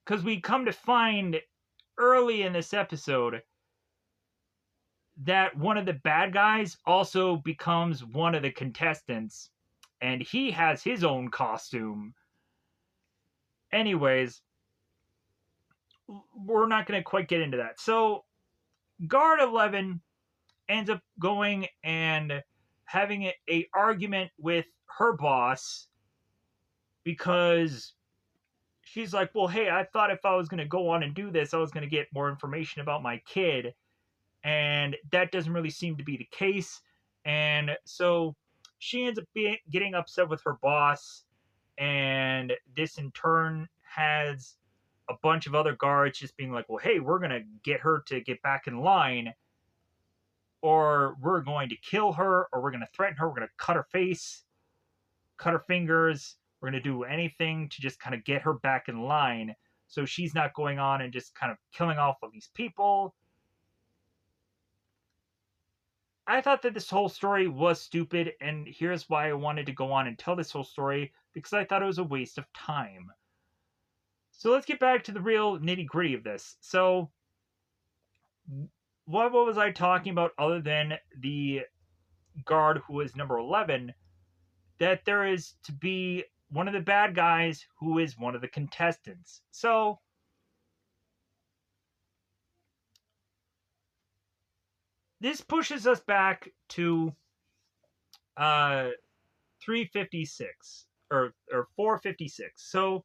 because we come to find early in this episode that one of the bad guys also becomes one of the contestants, and he has his own costume. Anyways, we're not going to quite get into that. So, Guard 11 ends up going and having a argument with her boss because she's like, well, hey, I thought if I was going to go on and do this, I was going to get more information about my kid. And that doesn't really seem to be the case. And so she ends up getting upset with her boss. And this in turn has a bunch of other guards just being like, well, hey, we're going to get her to get back in line, or we're going to kill her, or we're going to threaten her. We're going to cut her face, cut her fingers. We're going to do anything to just kind of get her back in line so she's not going on and just kind of killing off all these people. I thought that this whole story was stupid, and here's why I wanted to go on and tell this whole story, because I thought it was a waste of time. So let's get back to the real nitty gritty of this. So, what was I talking about other than the guard who is number 11? That there is to be one of the bad guys who is one of the contestants. So, this pushes us back to 356 or 456. So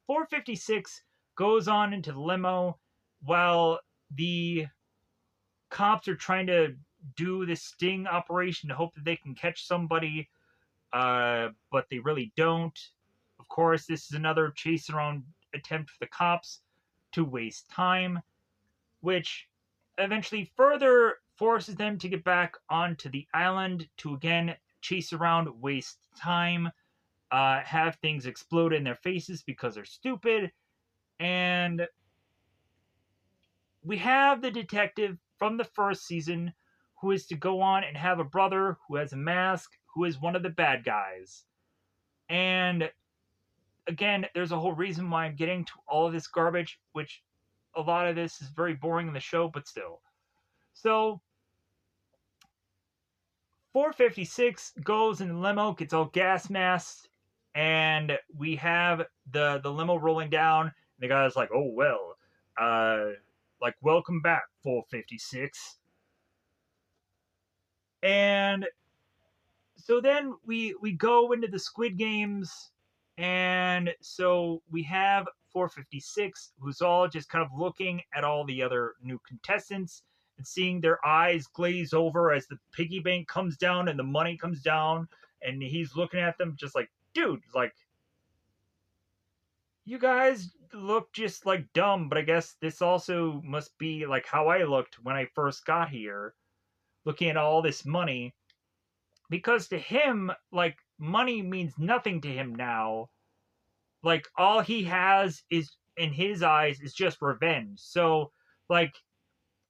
456 goes on into the limo while the cops are trying to do this sting operation to hope that they can catch somebody, but they really don't. Of course, this is another chase around attempt for the cops to waste time, which eventually further forces them to get back onto the island to again chase around, waste time, have things explode in their faces because they're stupid. And we have the detective from the first season who is to go on and have a brother who has a mask, who is one of the bad guys. And again, there's a whole reason why I'm getting to all of this garbage, which a lot of this is very boring in the show, but still. So 456 goes in the limo, gets all gas masked, and we have the limo rolling down. And the guy's like, "Oh well, like welcome back, 456." And so then we go into the Squid Games, and so we have 456, who's all just kind of looking at all the other new contestants and seeing their eyes glaze over as the piggy bank comes down and the money comes down, and he's looking at them just like, dude, like, you guys look just like dumb, but I guess this also must be like how I looked when I first got here, looking at all this money. Because to him, like, money means nothing to him now. Like, all he has is, in his eyes, is just revenge. So, like,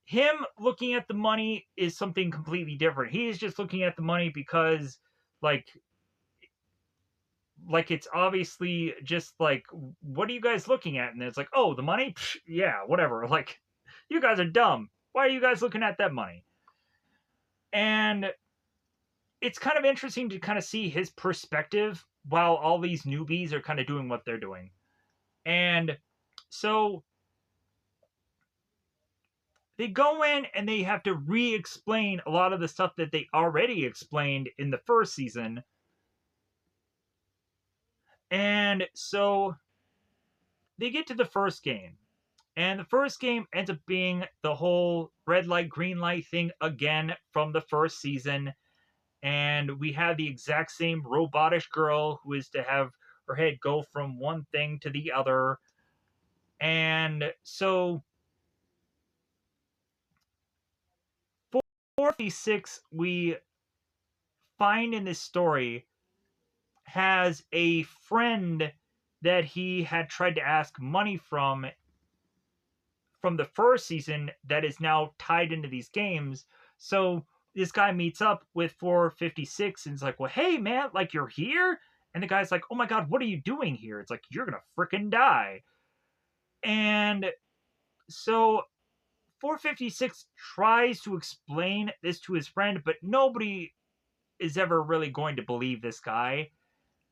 him looking at the money is something completely different. He is just looking at the money because, like, it's obviously just like, what are you guys looking at? And it's like, oh, the money? Psh, yeah, whatever. Like, you guys are dumb. Why are you guys looking at that money? And it's kind of interesting to kind of see his perspective while all these newbies are kind of doing what they're doing. And so they go in and they have to re-explain a lot of the stuff that they already explained in the first season. And so they get to the first game. And the first game ends up being the whole red light, green light thing again from the first season. and we have the exact same robotish girl who is to have her head go from one thing to the other. And so 456, we find in this story, has a friend that he had tried to ask money from the first season that is now tied into these games. So this guy meets up with 456 and is like, well, hey, man, like, you're here? And the guy's like, oh my God, what are you doing here? It's like, you're going to freaking die. And so 456 tries to explain this to his friend, but nobody is ever really going to believe this guy.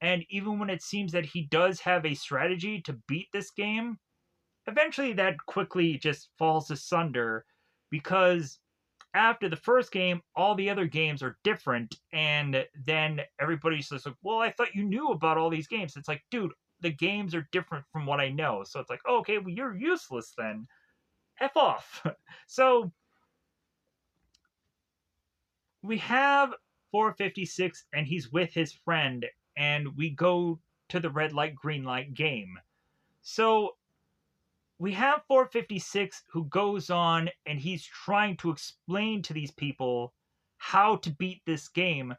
And even when it seems that he does have a strategy to beat this game, eventually that quickly just falls asunder, because after the first game, all the other games are different, and then everybody's just like, well, I thought you knew about all these games. It's like, dude, the games are different from what I know. So it's like, oh, okay, well, you're useless then. F off. So we have 456, and he's with his friend, and we go to the red light, green light game. So we have 456 who goes on and he's trying to explain to these people how to beat this game,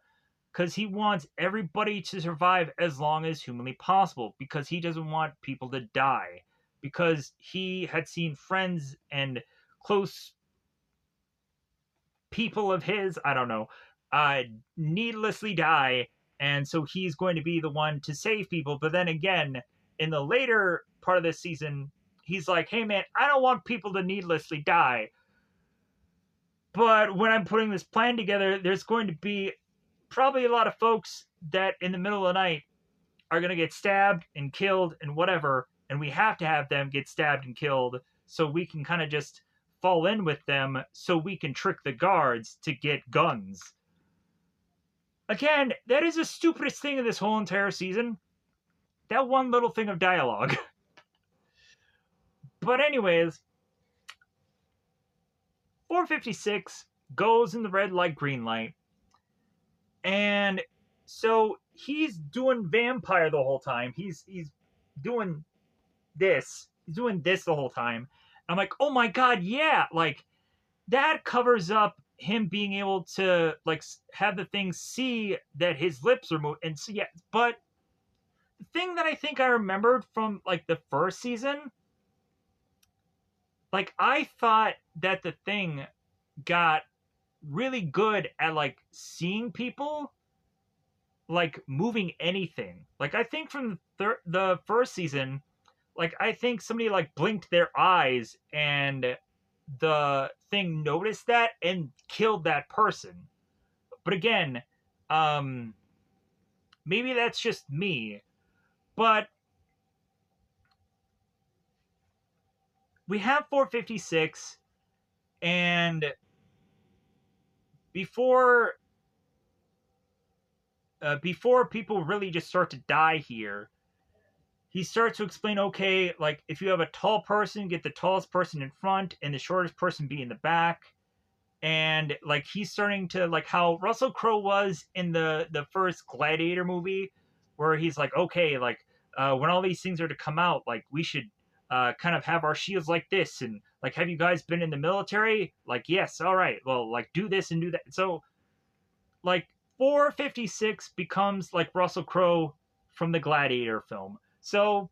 because he wants everybody to survive as long as humanly possible, because he doesn't want people to die, because he had seen friends and close people of his, I don't know, uh, needlessly die, and so he's going to be the one to save people. But then again, in the later part of this season, he's like, hey man, I don't want people to needlessly die. But when I'm putting this plan together, there's going to be probably a lot of folks that in the middle of the night are going to get stabbed and killed and whatever. And we have to have them get stabbed and killed so we can kind of just fall in with them so we can trick the guards to get guns. Again, that is the stupidest thing in this whole entire season. That one little thing of dialogue. But anyways, 456 goes in the red light, green light. And so he's doing vampire the whole time. He's doing this. He's doing this the whole time. I'm like, oh my God, yeah. Like, that covers up him being able to, like, have the thing see that his lips are moving. And so, yeah, but the thing that I think I remembered from, like, the first season, like, I thought that the thing got really good at, like, seeing people, like, moving anything. Like, I think from the first season, like, I think somebody, like, blinked their eyes and the thing noticed that and killed that person. But again, um, maybe that's just me. But we have 456, and before before people really just start to die here, he starts to explain, okay, like, if you have a tall person, get the tallest person in front and the shortest person be in the back. And like, he's starting to, like, how Russell Crowe was in the first Gladiator movie, where he's like, okay, like, when all these things are to come out, like, we should kind of have our shields like this, and like, have you guys been in the military? Like, yes, all right, well, like, do this and do that. So like, 456 becomes like Russell Crowe from the Gladiator film. So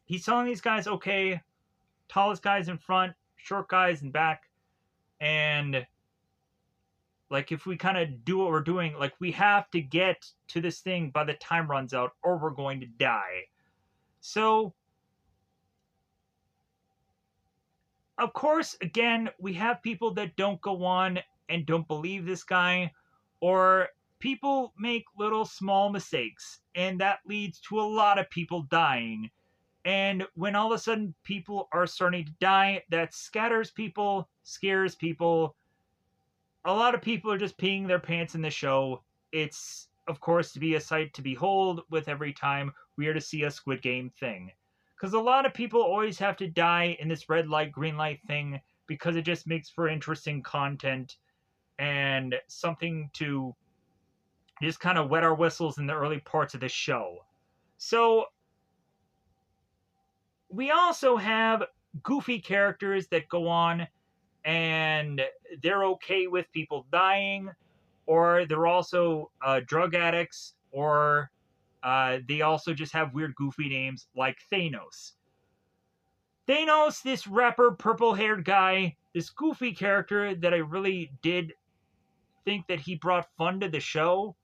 he's telling these guys, okay, tallest guys in front, short guys in back, and like, if we kind of do what we're doing, like, we have to get to this thing by the time runs out or we're going to die. So of course, again, we have people that don't go on and don't believe this guy, or people make little small mistakes, and that leads to a lot of people dying. And when all of a sudden people are starting to die, that scatters people, scares people. A lot of people are just peeing their pants in the show. It's, of course, to be a sight to behold with every time we are to see a Squid Game thing. Because a lot of people always have to die in this red light, green light thing, because it just makes for interesting content and something to just kind of wet our whistles in the early parts of the show. So we also have goofy characters that go on and they're okay with people dying, or they're also drug addicts, or they also just have weird, goofy names like Thanos. Thanos, this rapper, purple haired guy, this goofy character that I really did think that he brought fun to the show.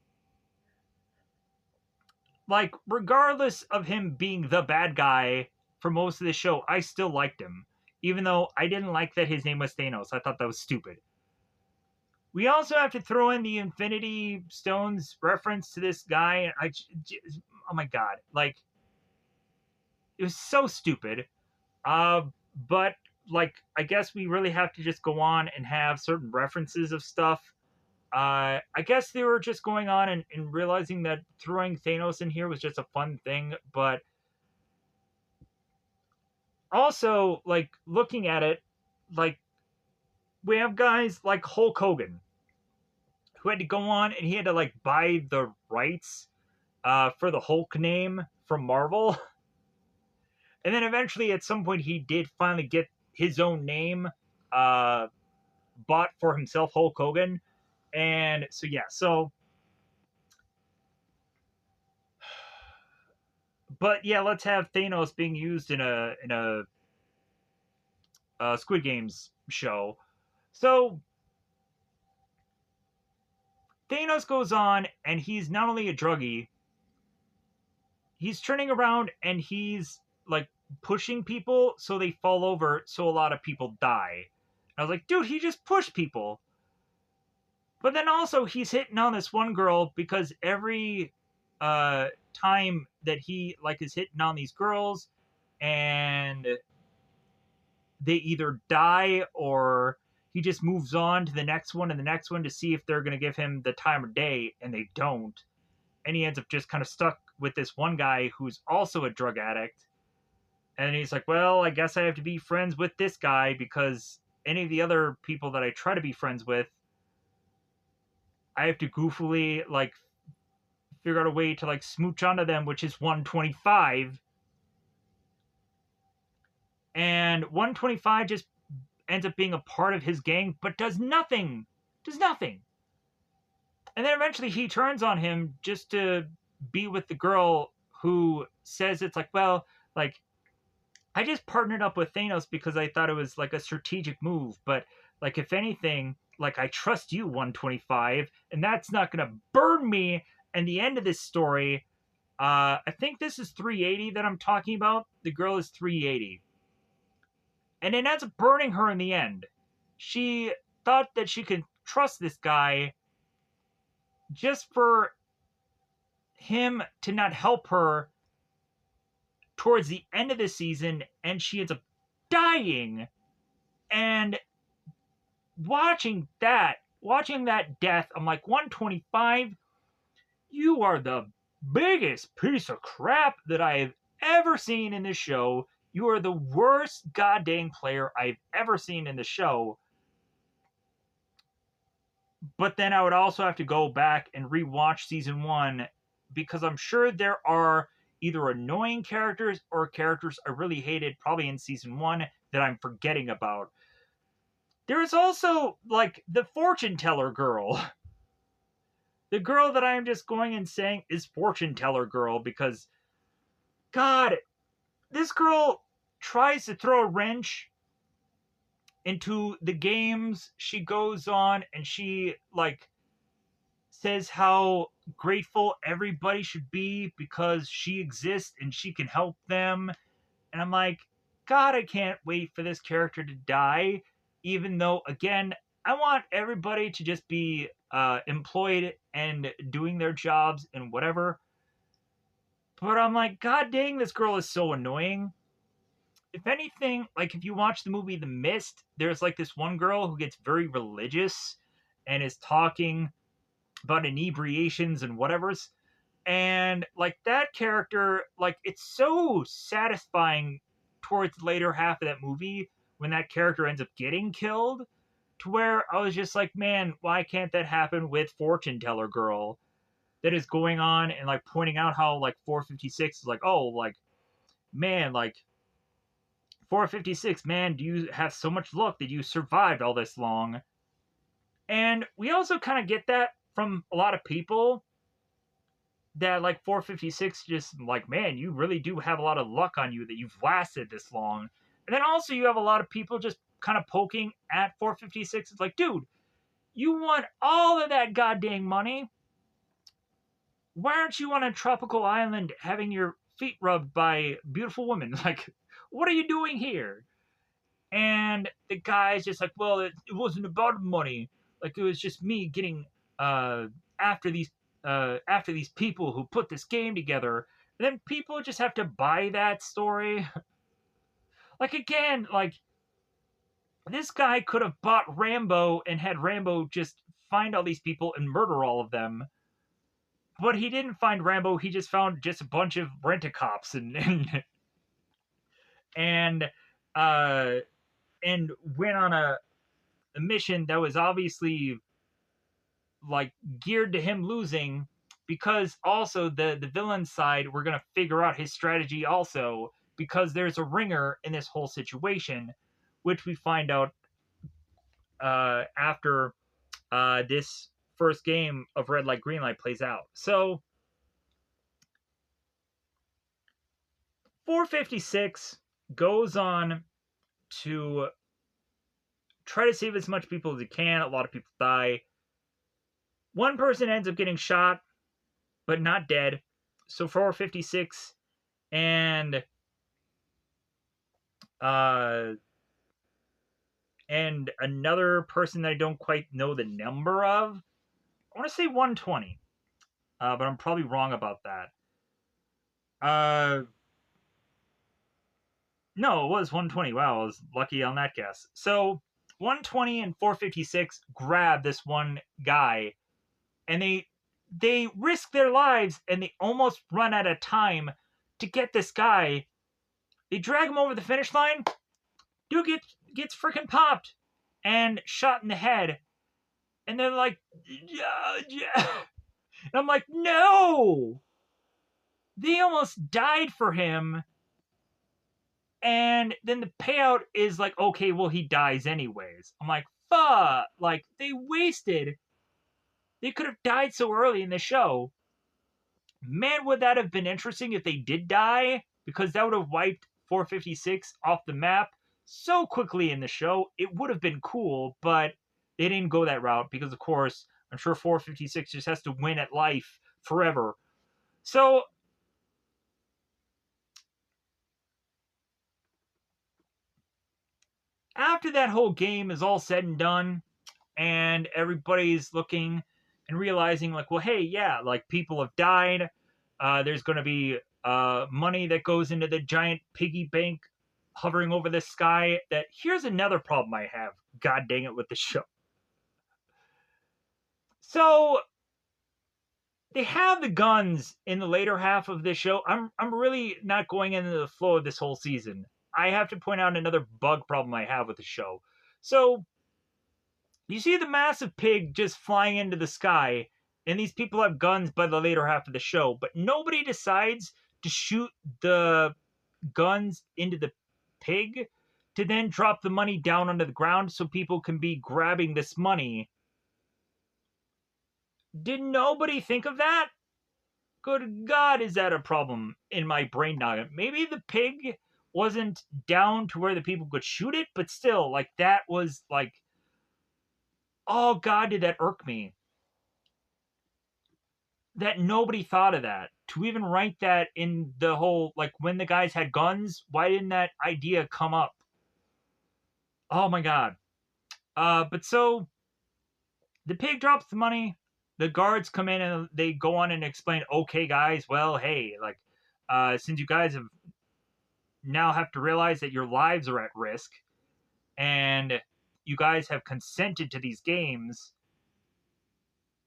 Like, regardless of him being the bad guy for most of the show, I still liked him. Even though I didn't like that his name was Thanos. I thought that was stupid. We also have to throw in the Infinity Stones reference to this guy. Oh my god. Like, it was so stupid. Uh, but, like, I guess we really have to just go on and have certain references of stuff. I guess they were just going on and realizing that throwing Thanos in here was just a fun thing, but also, like, looking at it, like, we have guys like Hulk Hogan who had to go on and he had to, like, buy the rights for the Hulk name from Marvel. And then eventually, at some point, he did finally get his own name bought for himself, Hulk Hogan. And so, yeah, so. But yeah, let's have Thanos being used in a Squid Games show. So Thanos goes on, and he's not only a druggie, he's turning around and he's like pushing people so they fall over, so a lot of people die. I was like, dude, he just pushed people. But then also he's hitting on this one girl because every time that he like is hitting on these girls and they either die or he just moves on to the next one and the next one to see if they're going to give him the time of day, and they don't. And he ends up just kind of stuck with this one guy who's also a drug addict. And he's like, well, I guess I have to be friends with this guy because any of the other people that I try to be friends with, I have to goofily, like, figure out a way to, like, smooch onto them, which is 125. And 125 just ends up being a part of his gang, but does nothing. Does nothing. And then eventually he turns on him just to be with the girl who says it's like, well, like, I just partnered up with Thanos because I thought it was like a strategic move. But, like, if anything, like, I trust you, 125, and that's not going to burn me. And the end of this story, I think this is 380 that I'm talking about. The girl is 380. And it ends up burning her in the end. She thought that she could trust this guy just for him to not help her towards the end of the season, and she ends up dying. And watching that death, I'm like, 125, you are the biggest piece of crap that I have ever seen in this show. You are the worst goddamn player I've ever seen in the show. But then I would also have to go back and rewatch season 1 because I'm sure there are either annoying characters or characters I really hated probably in season 1 that I'm forgetting about. There is also, like, the fortune teller girl. The girl that I'm just going and saying is fortune teller girl because, God, this girl tries to throw a wrench into the games she goes on, and she, like, says how grateful everybody should be because she exists and she can help them. And I'm like, God, I can't wait for this character to die, even though, again, I want everybody to just be employed and doing their jobs and whatever. But I'm like, God dang, this girl is so annoying. If anything, like, if you watch the movie The Mist, there's like this one girl who gets very religious and is talking about inebriations and whatever's. And, like, that character, like, it's so satisfying towards the later half of that movie when that character ends up getting killed, to where I was just like, man, why can't that happen with Fortune Teller Girl? that is going on and like pointing out how like 456 is like, oh, like man, like 456, man, do you have so much luck that you survived all this long? And we also kind of get that from a lot of people that like 456 just like, man, you really do have a lot of luck on you that you've lasted this long. And then also you have a lot of people just kind of poking at 456. It's like, dude, you want all of that goddamn money. Why aren't you on a tropical island having your feet rubbed by beautiful women? Like, what are you doing here? And the guy's just like, well, it wasn't about money. Like, it was just me getting uh, after these after these people who put this game together. And then people just have to buy that story. Like, again, like this guy could have bought Rambo and had Rambo just find all these people and murder all of them. But he didn't find Rambo. He just found just a bunch of rent-a-cops and uh, and went on a mission that was obviously like geared to him losing, because also the villain side, we're gonna figure out his strategy also, because there's a ringer in this whole situation, which we find out after this first game of red light green light plays out. So 456 goes on to try to save as much people as he can. A lot of people die. One person ends up getting shot, but not dead. So 456 and uh and another person that I don't quite know the number of. I want to say 120, but I'm probably wrong about that. Uh, no, it was 120. Wow, I was lucky on that guess. So 120 and 456 grab this one guy, and they risk their lives, and they almost run out of time to get this guy. They drag him over the finish line. Dude gets freaking popped and shot in the head, and they're like, yeah, yeah. And I'm like, no! They almost died for him. And then the payout is like, okay, well, he dies anyways. I'm like, fuck. Like, they wasted. They could have died so early in the show. Man, would that have been interesting if they did die? Because that would have wiped 456 off the map so quickly in the show. It would have been cool, but they didn't go that route because, of course, I'm sure 456 just has to win at life forever. So after that whole game is all said and done, and everybody's looking and realizing, like, well, hey, yeah, like people have died. There's going to be money that goes into the giant piggy bank hovering over the sky. That here's another problem I have. God dang it, with the show. So they have the guns in the later half of this show. I'm really not going into the flow of this whole season. I have to point out another bug problem I have with the show. So you see the massive pig just flying into the sky, and these people have guns by the later half of the show, but nobody decides to shoot the guns into the pig to then drop the money down onto the ground so people can be grabbing this money. Did nobody think of that? Good God, is that a problem in my brain nugget? Maybe the pig wasn't down to where the people could shoot it, but still, like, that was like, oh God, did that irk me. That nobody thought of that. To even write that in the whole, like, when the guys had guns, why didn't that idea come up? Oh my God. But so the pig drops the money. The guards come in and they go on and explain, okay, guys, well, hey, like, since you guys have now have to realize that your lives are at risk and you guys have consented to these games,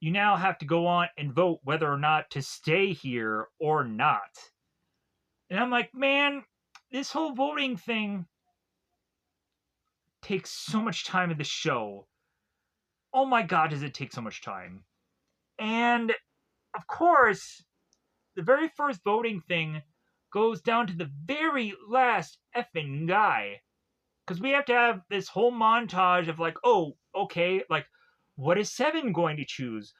you now have to go on and vote whether or not to stay here or not. And I'm like, man, this whole voting thing takes so much time in the show. Oh my God, does it take so much time? And of course, the very first voting thing goes down to the very last effing guy. Because we have to have this whole montage of like, oh, okay, like, what is 7 going to choose?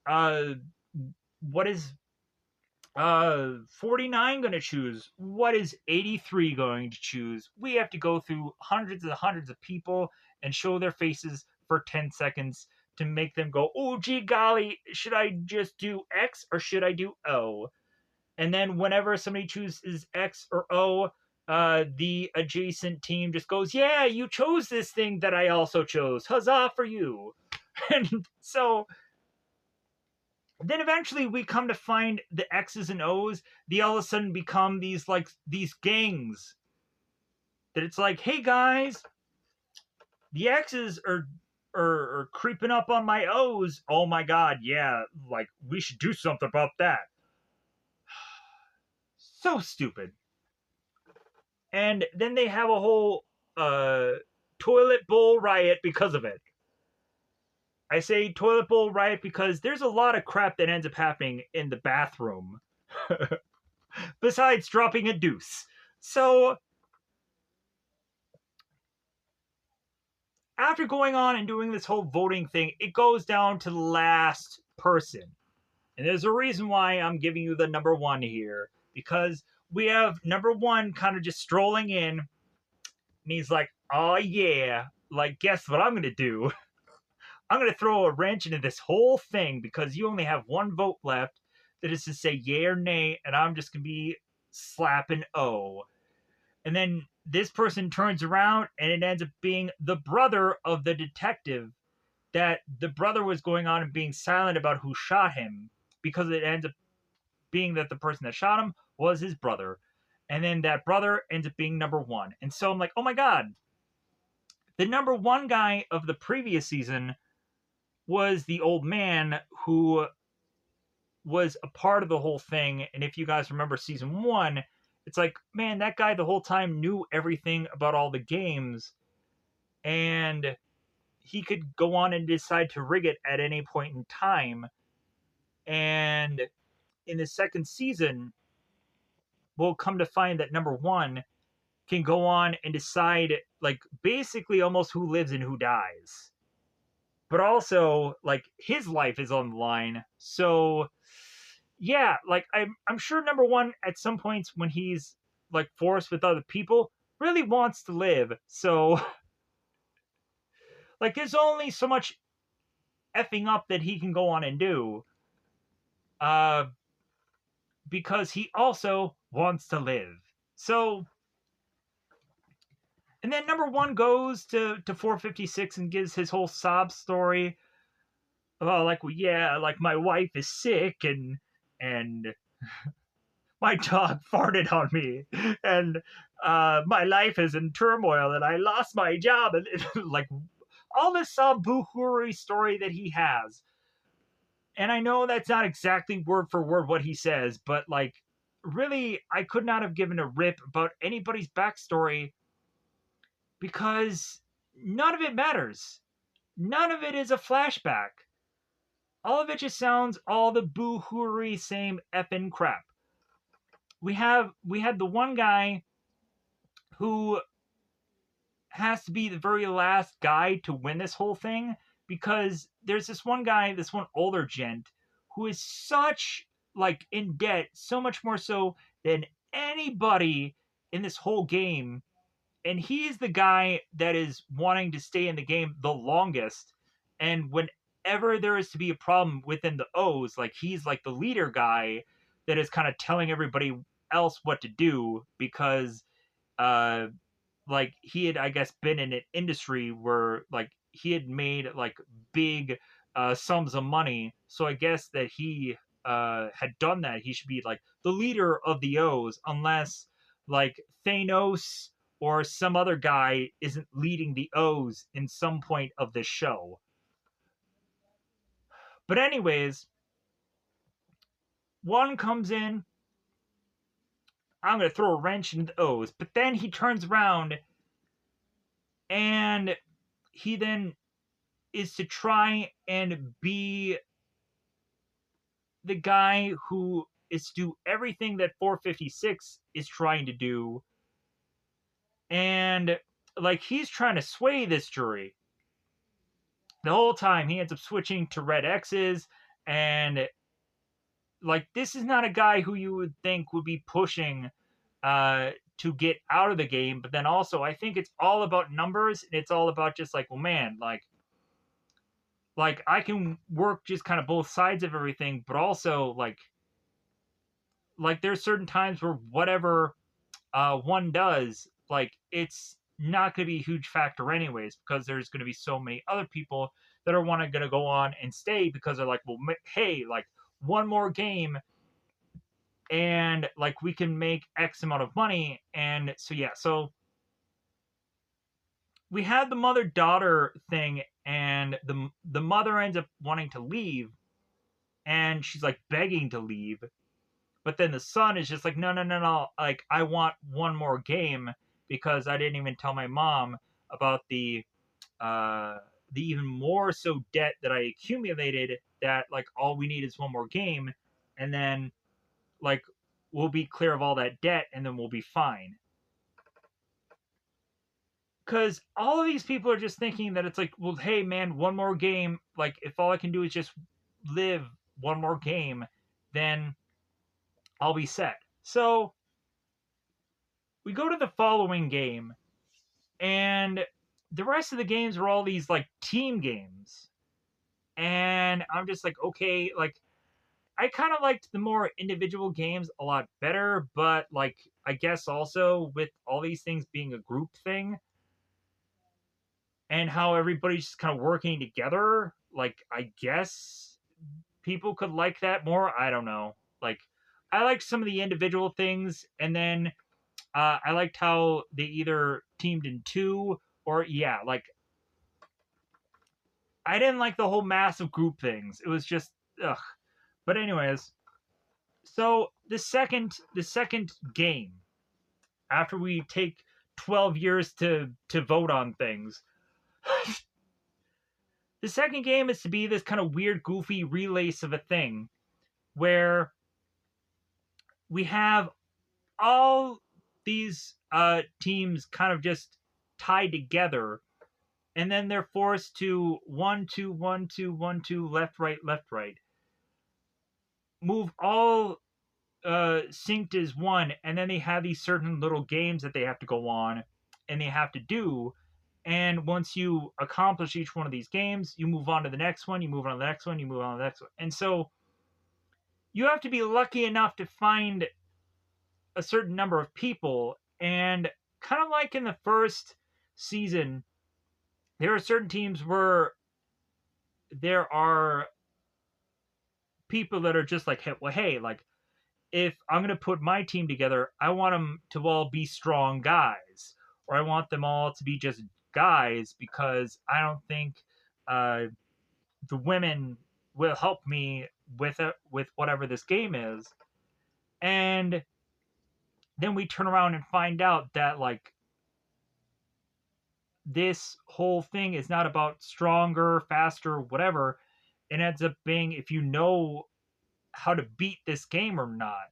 Uh what is 49 going to choose? What is 83 going to choose? We have to go through hundreds of people and show their faces for 10 seconds to make them go, oh, gee golly, should I just do X or should I do O? And then whenever somebody chooses X or O, the adjacent team just goes, yeah, you chose this thing that I also chose. Huzzah for you. And so then eventually we come to find the X's and O's, they all of a sudden become these gangs. That it's like, hey guys, the X's are creeping up on my O's. Oh my god, yeah, like we should do something about that. So stupid. And then they have a whole uh toilet bowl riot because of it. I say toilet bowl riot because there's a lot of crap that ends up happening in the bathroom. Besides dropping a deuce. So, after going on and doing this whole voting thing, it goes down to the last person. And there's a reason why I'm giving you the number 1 here. Because we have number 1 kind of just strolling in. And he's like, oh yeah, like, guess what I'm going to do? I'm going to throw a wrench into this whole thing because you only have 1 vote left. That is to say yay or nay. And I'm just going to be slapping O. And then this person turns around and it ends up being the brother of the detective, that the brother was going on and being silent about who shot him, because it ends up being that the person that shot him was his brother. And then that brother ends up being number 1. And so I'm like, oh my god, the number 1 guy of the previous season was the old man who was a part of the whole thing. And if you guys remember season 1, it's like, man, that guy the whole time knew everything about all the games, and he could go on and decide to rig it at any point in time. And in the second season, we'll come to find that number 1 can go on and decide, like, basically almost who lives and who dies. But also, like, his life is on the line. So, yeah, like, I'm sure number 1 at some points when he's, like, forced with other people really wants to live. So, like, there's only so much effing up that he can go on and do. Uh, because he also wants to live. So, and then number 1 goes to 456 and gives his whole sob story about, like, well, yeah, like, my wife is sick and my dog farted on me, and my life is in turmoil, and I lost my job, and like, all this boo-hooey story that he has. And I know that's not exactly word for word what he says, but, like, really, I could not have given a rip about anybody's backstory because none of it matters. None of it is a flashback. All of it just sounds all the boo-hooey same effing crap. We had the one guy who has to be the very last guy to win this whole thing, because there's this one guy, this one older gent, who is such, like, in debt, so much more so than anybody in this whole game. And he's the guy that is wanting to stay in the game the longest. And whenever there is to be a problem within the O's, like, he's like the leader guy that is kind of telling everybody else what to do, because uh like, he had, I guess, been in an industry where, like, he had made, like, big sums of money. So I guess that he had done that. He should be, like, the leader of the O's, unless, like, Thanos or some other guy isn't leading the O's in some point of this show. But anyways, 1 comes in. I'm going to throw a wrench in the O's. But then he turns around and he then is to try and be the guy who is to do everything that 456 is trying to do, and like he's trying to sway this jury the whole time. He ends up switching to red X's, and like this is not a guy who you would think would be pushing to get out of the game. But then also, I think it's all about numbers, and it's all about just like, well, man, like I can work just kind of both sides of everything, but also like there's certain times where whatever one does, like it's not going to be a huge factor anyways, because there's going to be so many other people that are going to go on and stay because they're like, well, hey, like one more game and like we can make X amount of money. And so yeah, so we had the mother daughter thing, and the mother ends up wanting to leave, and she's like begging to leave, but then the son is just like, no, no, no, no, like I want one more game because I didn't even tell my mom about uh the even more so debt that I accumulated, that like all we need is one more game, and then like we'll be clear of all that debt, and then we'll be fine. Because all of these people are just thinking that it's like, well, hey man, one more game, like if all I can do is just live one more game, then I'll be set. So we go to the following game, and the rest of the games were all these like team games. And I'm just like, okay, like I kind of liked the more individual games a lot better, but like I guess also with all these things being a group thing and how everybody's just kind of working together, like I guess people could like that more. I don't know. Like I liked some of the individual things, and then I liked how they either teamed in two, or yeah, like I didn't like the whole massive group things. It was just ugh. But anyways, so the second game, after we take 12 years to vote on things, the second game is to be this kind of weird goofy relace of a thing where we have all these teams kind of just tied together, and then they're forced to 1 2 1 2 1 2 left right, move all synced as one, and then they have these certain little games that they have to go on and they have to do. And once you accomplish each one of these games, you move on to the next one, you move on to the next one, you move on to the next one. And so you have to be lucky enough to find a certain number of people. And kind of like in the first season, there are certain teams where there are people that are just like, hey, well, hey, like if I'm going to put my team together, I want them to all be strong guys, or I want them all to be just guys, because I don't think uh, the women will help me with it, with whatever this game is. And then we turn around and find out that like this whole thing is not about stronger, faster, whatever. It ends up being if you know how to beat this game or not.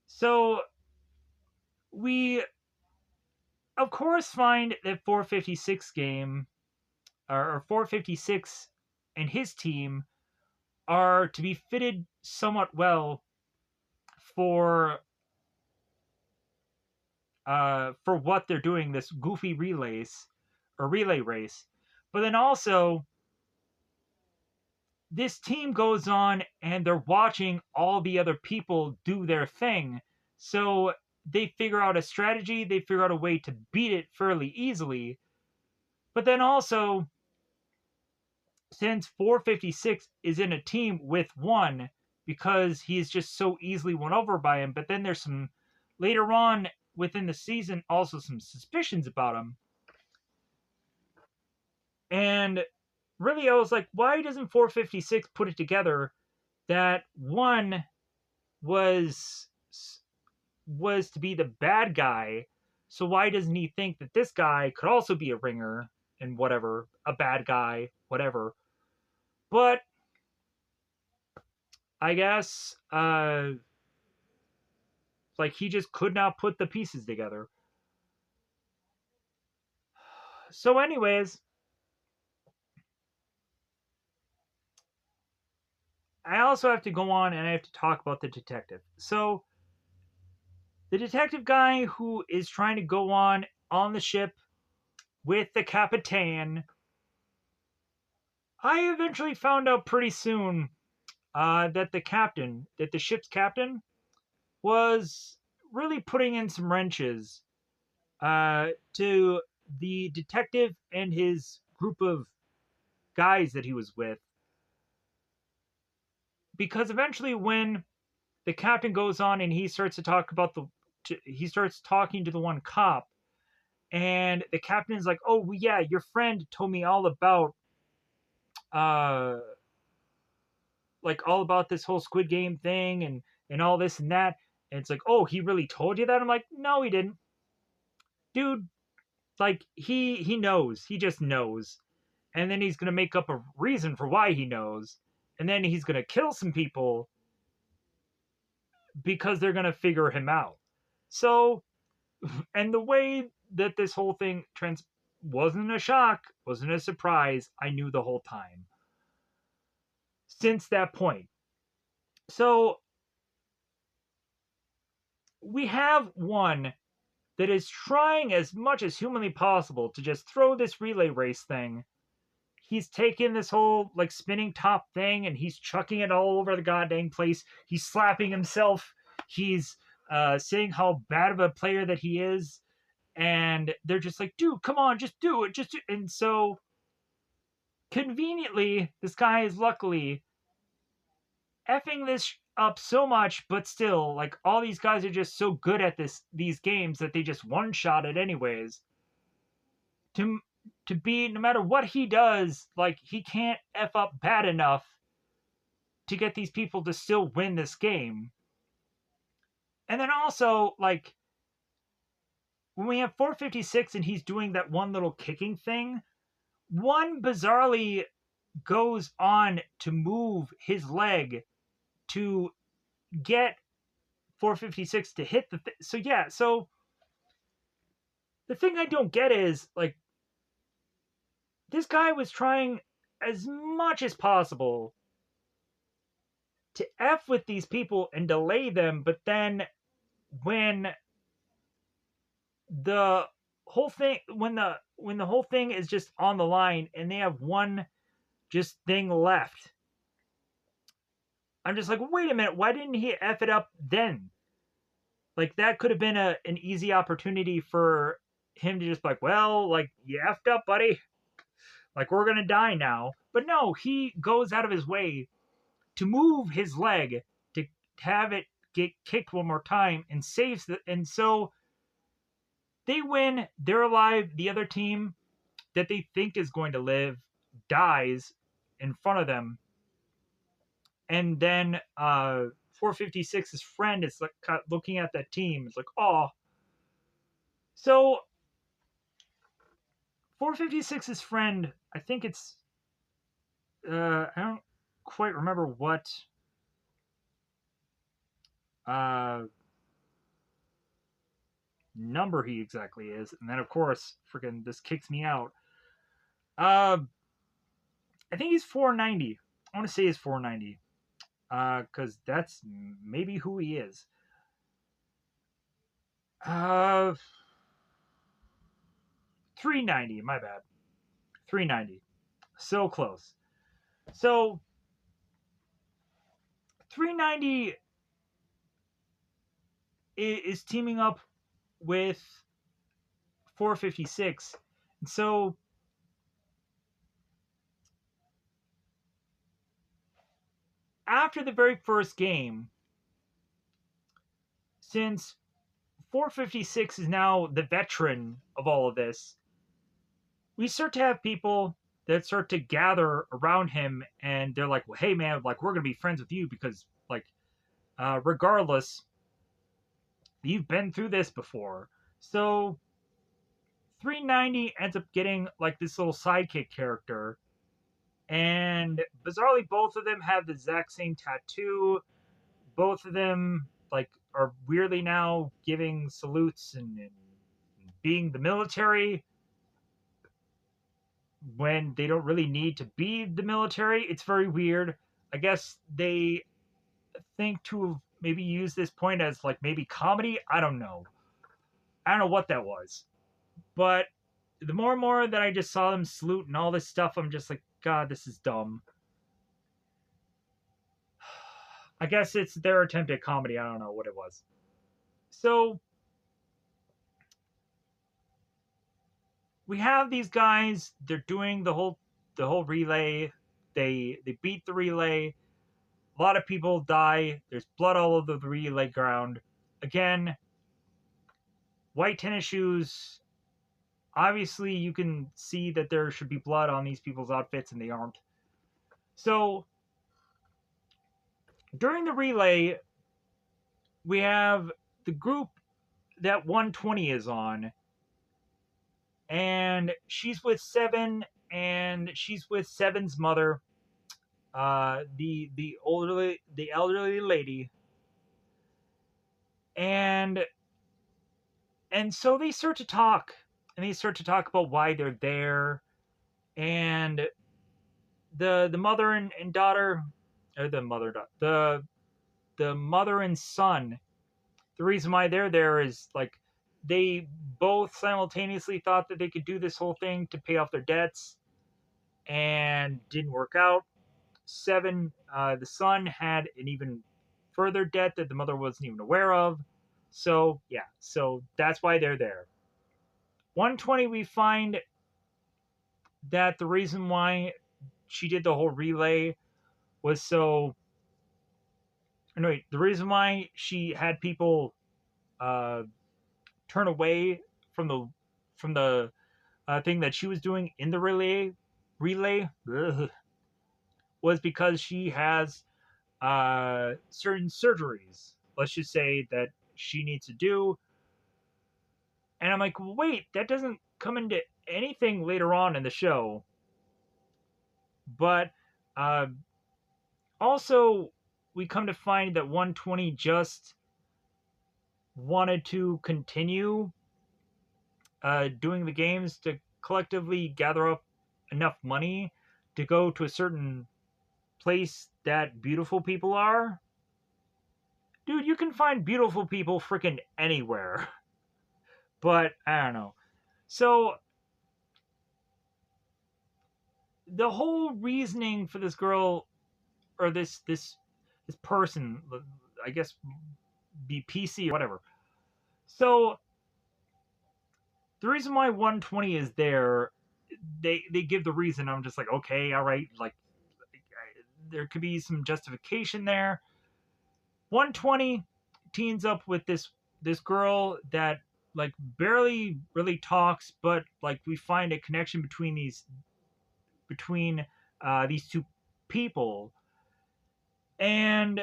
So we of course find that 456 game, or 456 and his team are to be fitted somewhat well for for what they're doing, this goofy relays or relay race. But then also this team goes on and they're watching all the other people do their thing. So they figure out a strategy, they figure out a way to beat it fairly easily. But then also, since 456 is in a team with one, because he's just so easily won over by him, but then there's some later on within the season also some suspicions about him. And really I was like, why doesn't 456 put it together that one was was to be the bad guy, so why doesn't he think that this guy could also be a ringer and whatever, a bad guy, whatever. But I guess like he just could not put the pieces together. So, anyways, I also have to go on and I have to talk about the detective. So, the detective guy who is trying to go on the ship with the Capitan, I eventually found out pretty soon that the ship's captain, was really putting in some wrenches to the detective and his group of guys that he was with. Because eventually, when the captain goes on and he starts to talk about he starts talking to the one cop, and the captain is like, "Oh well, yeah, your friend told me all about uh like all about this whole Squid Game thing and all this and that." And it's like, "Oh, he really told you that?" I'm like, "No, he didn't, dude. Like he knows. He just knows, and then he's gonna make up a reason for why he knows, and then he's gonna kill some people because they're gonna figure him out." So, and the way that this whole thing wasn't a shock, wasn't a surprise. I knew the whole time since that point. So we have one that is trying as much as humanly possible to just throw this relay race thing. He's taking this whole like spinning top thing and he's chucking it all over the goddamn place. He's slapping himself. He's saying how bad of a player that he is. And they're just like, dude, come on, just do it. And so conveniently, this guy is luckily effing this up so much, but still, like all these guys are just so good at these games that they just one shot it anyways. To to be no matter what he does, like he can't f up bad enough to get these people to still win this game. And then also, like when we have 456 and he's doing that one little kicking thing, one bizarrely goes on to move his leg to get 456 to hit so yeah, so the thing I don't get is like this guy was trying as much as possible to f with these people and delay them, but then when the when the whole thing is just on the line and they have one just thing left, I'm just like, wait a minute, why didn't he f it up then? Like that could have been an easy opportunity for him to just like, well, like you effed up, buddy. Like we're gonna die now. But no, he goes out of his way to move his leg to have it get kicked one more time and saves and so they win, they're alive, the other team that they think is going to live dies in front of them. And then 456's friend is like looking at that team. It's like, oh. So 456's friend, I think it's I don't quite remember what uh number he exactly is. And then of course, freaking this kicks me out. Uh I think he's 490. I want to say he's 490. Cuz that's maybe who he is. Uh 390, my bad. 390. So close. So 390 is teaming up with 456. And so after the very first game, since 456 is now the veteran of all of this, we start to have people that start to gather around him and they're like, well, hey man, like we're gonna be friends with you because like regardless, you've been through this before. So 390 ends up getting like this little sidekick character And bizarrely, both of them have the exact same tattoo. Both of them like are weirdly now giving salutes and being the military when they don't really need to be the military. It's very weird. I guess they think to maybe use this point as like maybe comedy. I don't know. I don't know what that was. But the more and more that I just saw them salute and all this stuff, I'm just like, God, this is dumb. I guess it's their attempt at comedy. I don't know what it was. So we have these guys. They're doing the whole relay. They beat the relay. A lot of people die. There's blood all over the relay ground. Again, white tennis shoes. Obviously, you can see that there should be blood on these people's outfits, and they aren't. So during the relay, we have the group that 120 is on, and she's with Seven, and she's with Seven's mother, the elderly lady, and so they start to talk, and they start to talk about why they're there, and the mother and daughter, or the mother and son, the reason why they're there is like they both simultaneously thought that they could do this whole thing to pay off their debts and didn't work out. Seven, the son had an even further debt that the mother wasn't even aware of. So, yeah, so that's why they're there. 120, we find that the reason why she did the whole relay was so. No, wait, the reason why she had people uh, turn away from the thing that she was doing in the relay was because she has certain surgeries, let's just say, that she needs to do. And I'm like, wait, that doesn't come into anything later on in the show. But uh, also, we come to find that 120 just wanted to continue doing the games to collectively gather up enough money to go to a certain place that beautiful people are. Dude, you can find beautiful people freaking anywhere. But I don't know. So the whole reasoning for this girl, or this person, I guess, be PC or whatever. So the reason why 120 is there, they give the reason. I'm just like, okay, all right, like there could be some justification there. 120 teams up with this girl that like barely really talks, but like we find a connection between these two people. And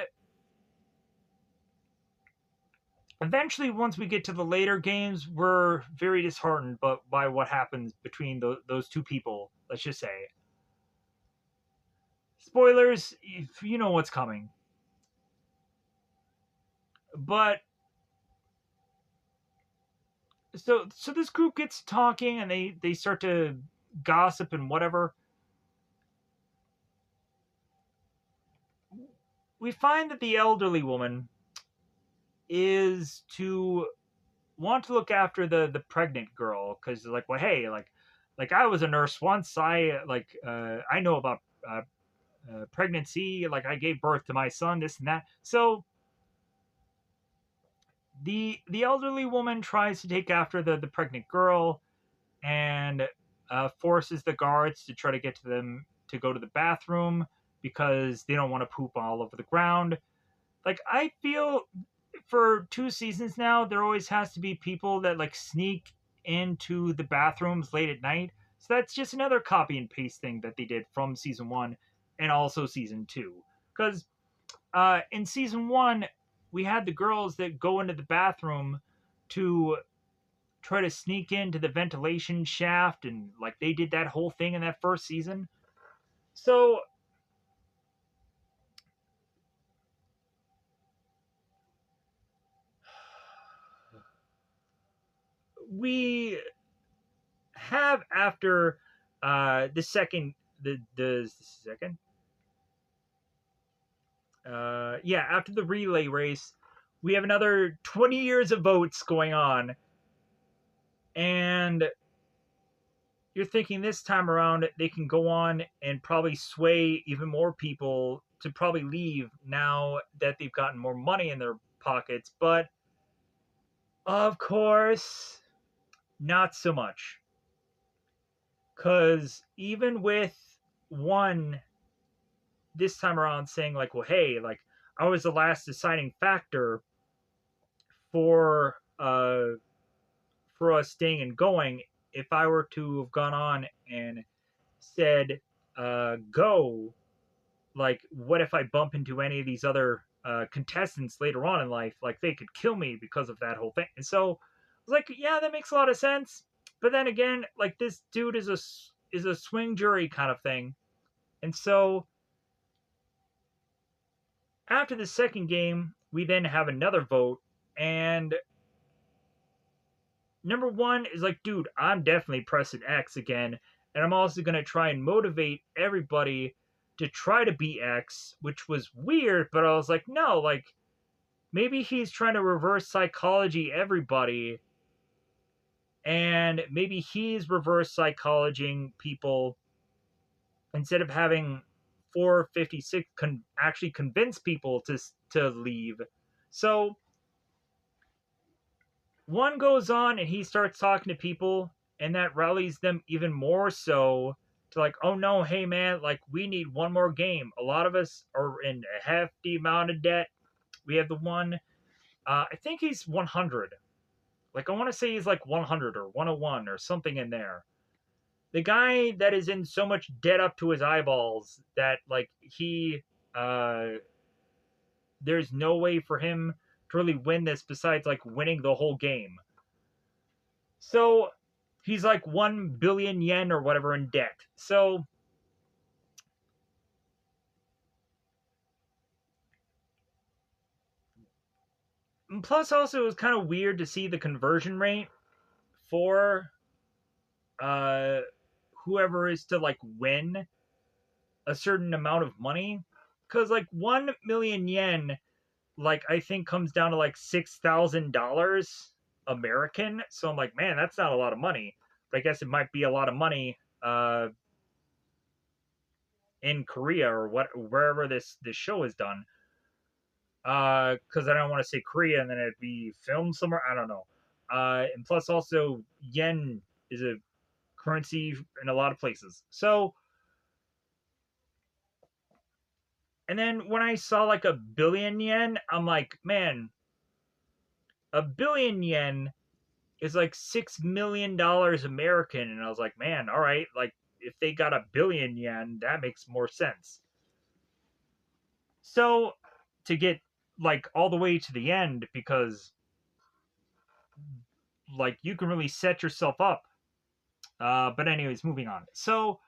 eventually, once we get to the later games, we're very disheartened by what happens between those two people. Let's just say, spoilers, if you know what's coming. But so this group gets talking, and they start to gossip and whatever. We find that the elderly woman is to want to look after the pregnant girl, because like, well, hey, like I was a nurse once. I know about pregnancy. Like I gave birth to my son, this and that. So the elderly woman tries to take after the pregnant girl, and forces the guards to try to get to them to go to the bathroom because they don't want to poop all over the ground. Like I feel for 2 seasons now, there always has to be people that like sneak into the bathrooms late at night. So that's just another copy and paste thing that they did from season one and also season two. Because in season one, we had the girls that go into the bathroom to try to sneak into the ventilation shaft, and like they did that whole thing in that first season. So we have after the second the second yeah, after the relay race, we have another 20 years of votes going on, and you're thinking this time around they can go on and probably sway even more people to probably leave now that they've gotten more money in their pockets, but of course, not so much. Because even with one this time around saying, like, well, hey, like, I was the last deciding factor for for us staying and going. If I were to have gone on and said go, like, what if I bump into any of these other contestants later on in life? Like, they could kill me because of that whole thing. And so I was like, yeah, that makes a lot of sense. But then again, like, this dude is a swing jury kind of thing. And so after the second game, we then have another vote, and number one is like, dude, I'm definitely pressing X again, and I'm also gonna try and motivate everybody to try to beat X, which was weird, but I was like, no, like maybe he's trying to reverse psychology everybody, and maybe he's reverse psychologying people instead of having 456 actually convince people to leave. So one goes on and he starts talking to people, and that rallies them even more so to like, oh no, hey man, like we need one more game. A lot of us are in a hefty amount of debt. We have the one, I think he's 100. Like I want to say he's like 100 or 101 or something in there. The guy that is in so much debt up to his eyeballs that like uh there's no way for him to really win this besides like winning the whole game. So he's like 1 billion yen or whatever in debt. So plus also it was kind of weird to see the conversion rate for uh whoever is to like win a certain amount of money, cuz like 1 million yen like I think comes down to like $6,000 American. So I'm like, man, that's not a lot of money. But I guess it might be a lot of money in Korea or what wherever this show is done. Because I don't want to say Korea and then it'd be filmed somewhere. I don't know. And plus, also yen is a currency in a lot of places. So, and then when I saw like a billion yen, I'm like, man, a billion yen is like $6 million American, and I was like, man, all right, like if they got a billion yen, that makes more sense. So, to get like all the way to the end, because like you can really set yourself up. But anyways, moving on. So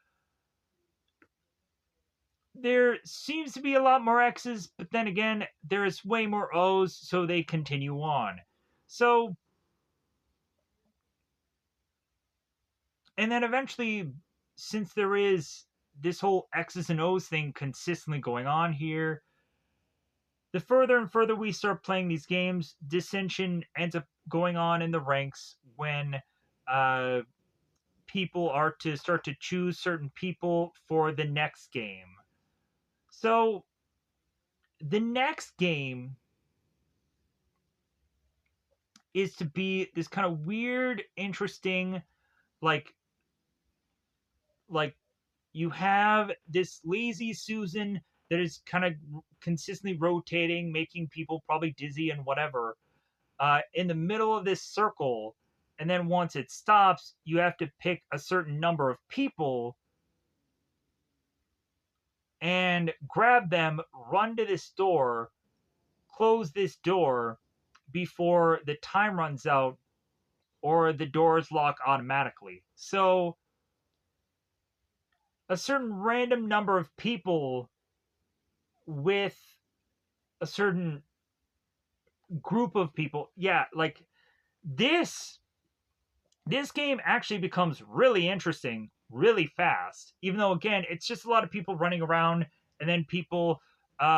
there seems to be a lot more X's, but then again, there's way more O's, so they continue on. So, and then eventually, since there is this whole X's and O's thing consistently going on here, the further and further we start playing these games, dissension ends up going on in the ranks when uh, people are to start to choose certain people for the next game. So the next game is to be this kind of weird, interesting, like like you have this lazy Susan that is kind of consistently rotating, making people probably dizzy and whatever, in the middle of this circle. And then once it stops, you have to pick a certain number of people and grab them, run to this door, close this door before the time runs out or the doors lock automatically. So a certain random number of people with a certain group of people. Yeah, like this this game actually becomes really interesting really fast. Even though again, it's just a lot of people running around and then people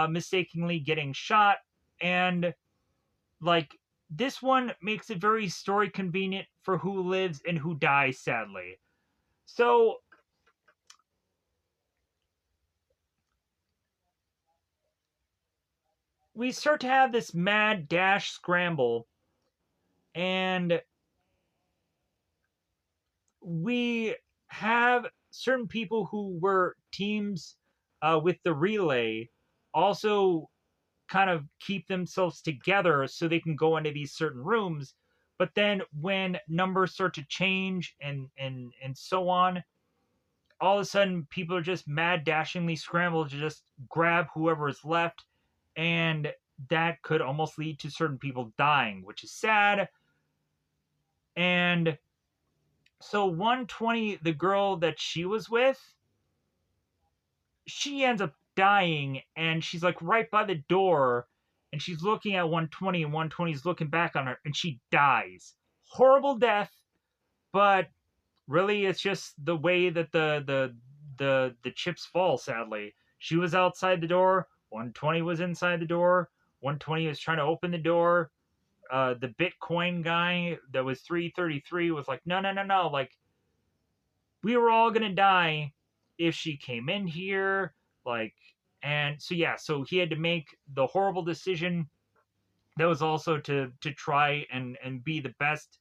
mistakenly getting shot, and like this one makes it very story convenient for who lives and who dies, sadly. So we start to have this mad dash scramble, and we have certain people who were teams with the relay also kind of keep themselves together so they can go into these certain rooms. But then when numbers start to change and so on, all of a sudden people are just mad dashingly scrambled to just grab whoever is left, and that could almost lead to certain people dying, which is sad. And so 120, the girl that she was with, she ends up dying, and she's like right by the door, and she's looking at 120, and 120 is looking back on her, and she dies. Horrible death, but really it's just the way that the chips fall, sadly. She was outside the door, 120 was inside the door, 120 was trying to open the door. The Bitcoin guy that was 333 was like, no, no, no, no, like we were all gonna die if she came in here, like. And so yeah, so he had to make the horrible decision that was also to try and be the best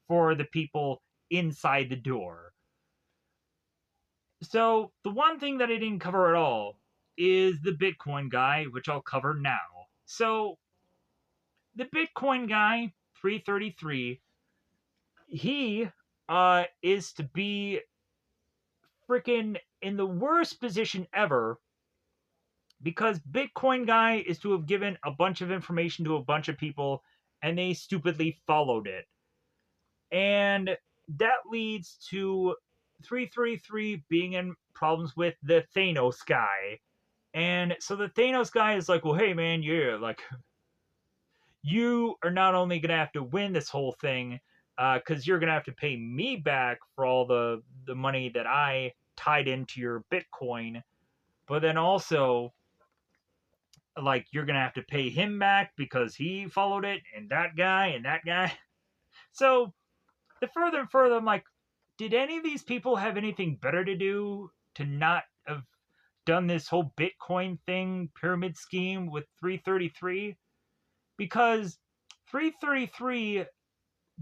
for the people inside the door. So the one thing that I didn't cover at all is the Bitcoin guy, which I'll cover now. So the Bitcoin guy, 333, he is to be freaking in the worst position ever, because Bitcoin guy is to have given a bunch of information to a bunch of people and they stupidly followed it. And that leads to 333 being in problems with the Thanos guy. And so the Thanos guy is like, well, hey, man, yeah, like, you are not only going to have to win this whole thing, because you're going to have to pay me back for all the money that I tied into your Bitcoin, but then also, like, you're going to have to pay him back because he followed it, and that guy, and that guy. So the further and further, I'm like, did any of these people have anything better to do to not have done this whole Bitcoin thing, pyramid scheme with 333? Because 333,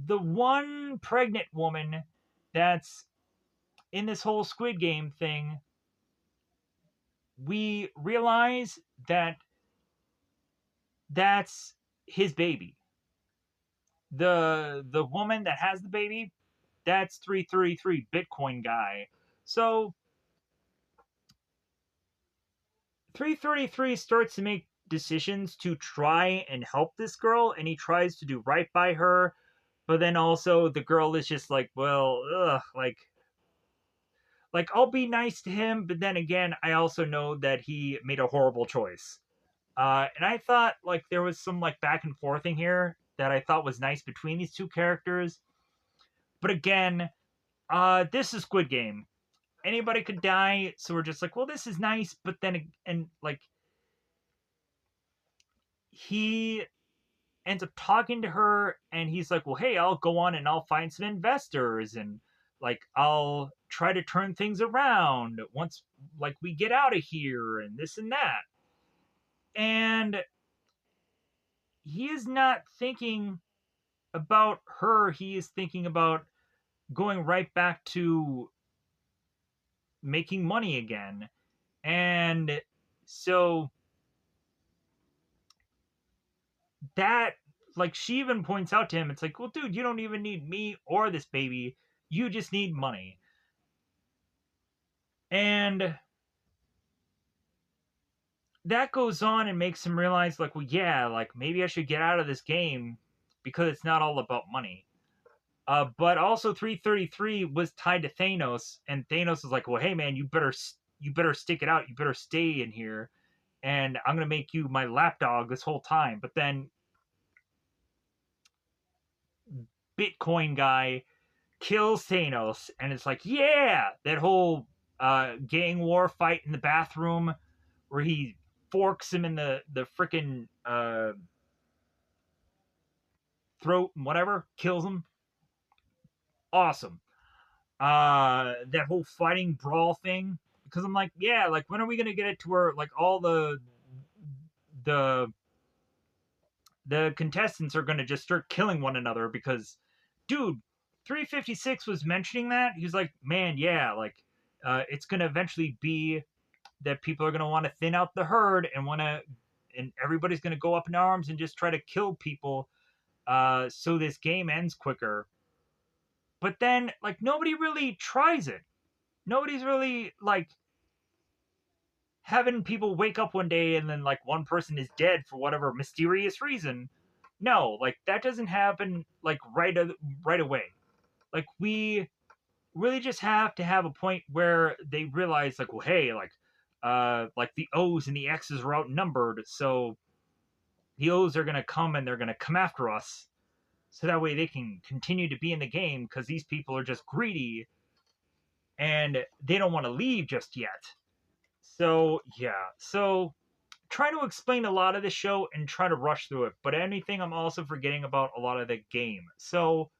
the one pregnant woman that's in this whole Squid Game thing, we realize that that's his baby. The woman that has the baby, that's 333 Bitcoin guy. So 333 starts to make decisions to try and help this girl, and he tries to do right by her, but then also the girl is just like, well, ugh, like I'll be nice to him, but then again, I also know that he made a horrible choice. And I thought like there was some like back and forth in here that I thought was nice between these two characters. But again, this is Squid Game. Anybody could die, so we're just like, well, this is nice, but then and like he ends up talking to her, and he's like, well, hey, I'll go on and I'll find some investors, and like I'll try to turn things around once like we get out of here and this and that. And he is not thinking about her, he is thinking about going right back to making money again. And so that, like, she even points out to him, it's like, well, dude, you don't even need me or this baby, you just need money. And that goes on and makes him realize, like, well, yeah, like maybe I should get out of this game because it's not all about money. But also 333 was tied to Thanos, and Thanos was like, well, hey, man, you better you better stick it out. You better stay in here, and I'm gonna make you my lapdog this whole time. But then Bitcoin guy kills Thanos, and it's like, yeah, that whole gang war fight in the bathroom where he forks him in the freaking throat and whatever, kills him. Awesome. That whole fighting brawl thing, because I'm like, yeah, like when are we gonna get it to where like all the the contestants are gonna just start killing one another? Because, dude, 356 was mentioning that he was like, man, yeah, like it's gonna eventually be that people are gonna want to thin out the herd and and everybody's gonna go up in arms and just try to kill people, so this game ends quicker. But then, like, nobody really tries it. Nobody's really like having people wake up one day and then like one person is dead for whatever mysterious reason. No, like that doesn't happen like right away. Like we really just have to have a point where they realize like, well, hey, like the O's and the X's are outnumbered, so the O's are gonna come and they're gonna come after us. So that way they can continue to be in the game because these people are just greedy and they don't want to leave just yet. So yeah, so try to explain a lot of the show and try to rush through it. But anything, I'm also forgetting about a lot of the game. So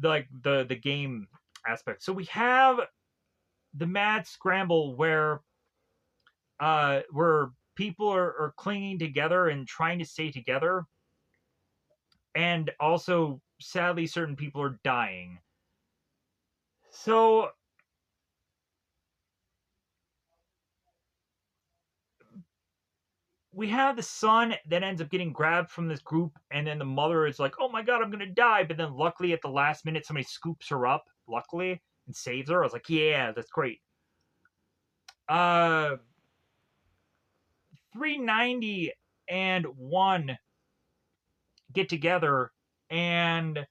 like the game aspect. So we have the mad scramble where people are clinging together and trying to stay together, and also sadly certain people are dying. So we have the son that ends up getting grabbed from this group, and then the mother is like, "Oh my god, I'm gonna die!" But then, luckily, at the last minute, somebody scoops her up, luckily, and saves her. I was like, "Yeah, that's great." Uh, 390 and one get together, and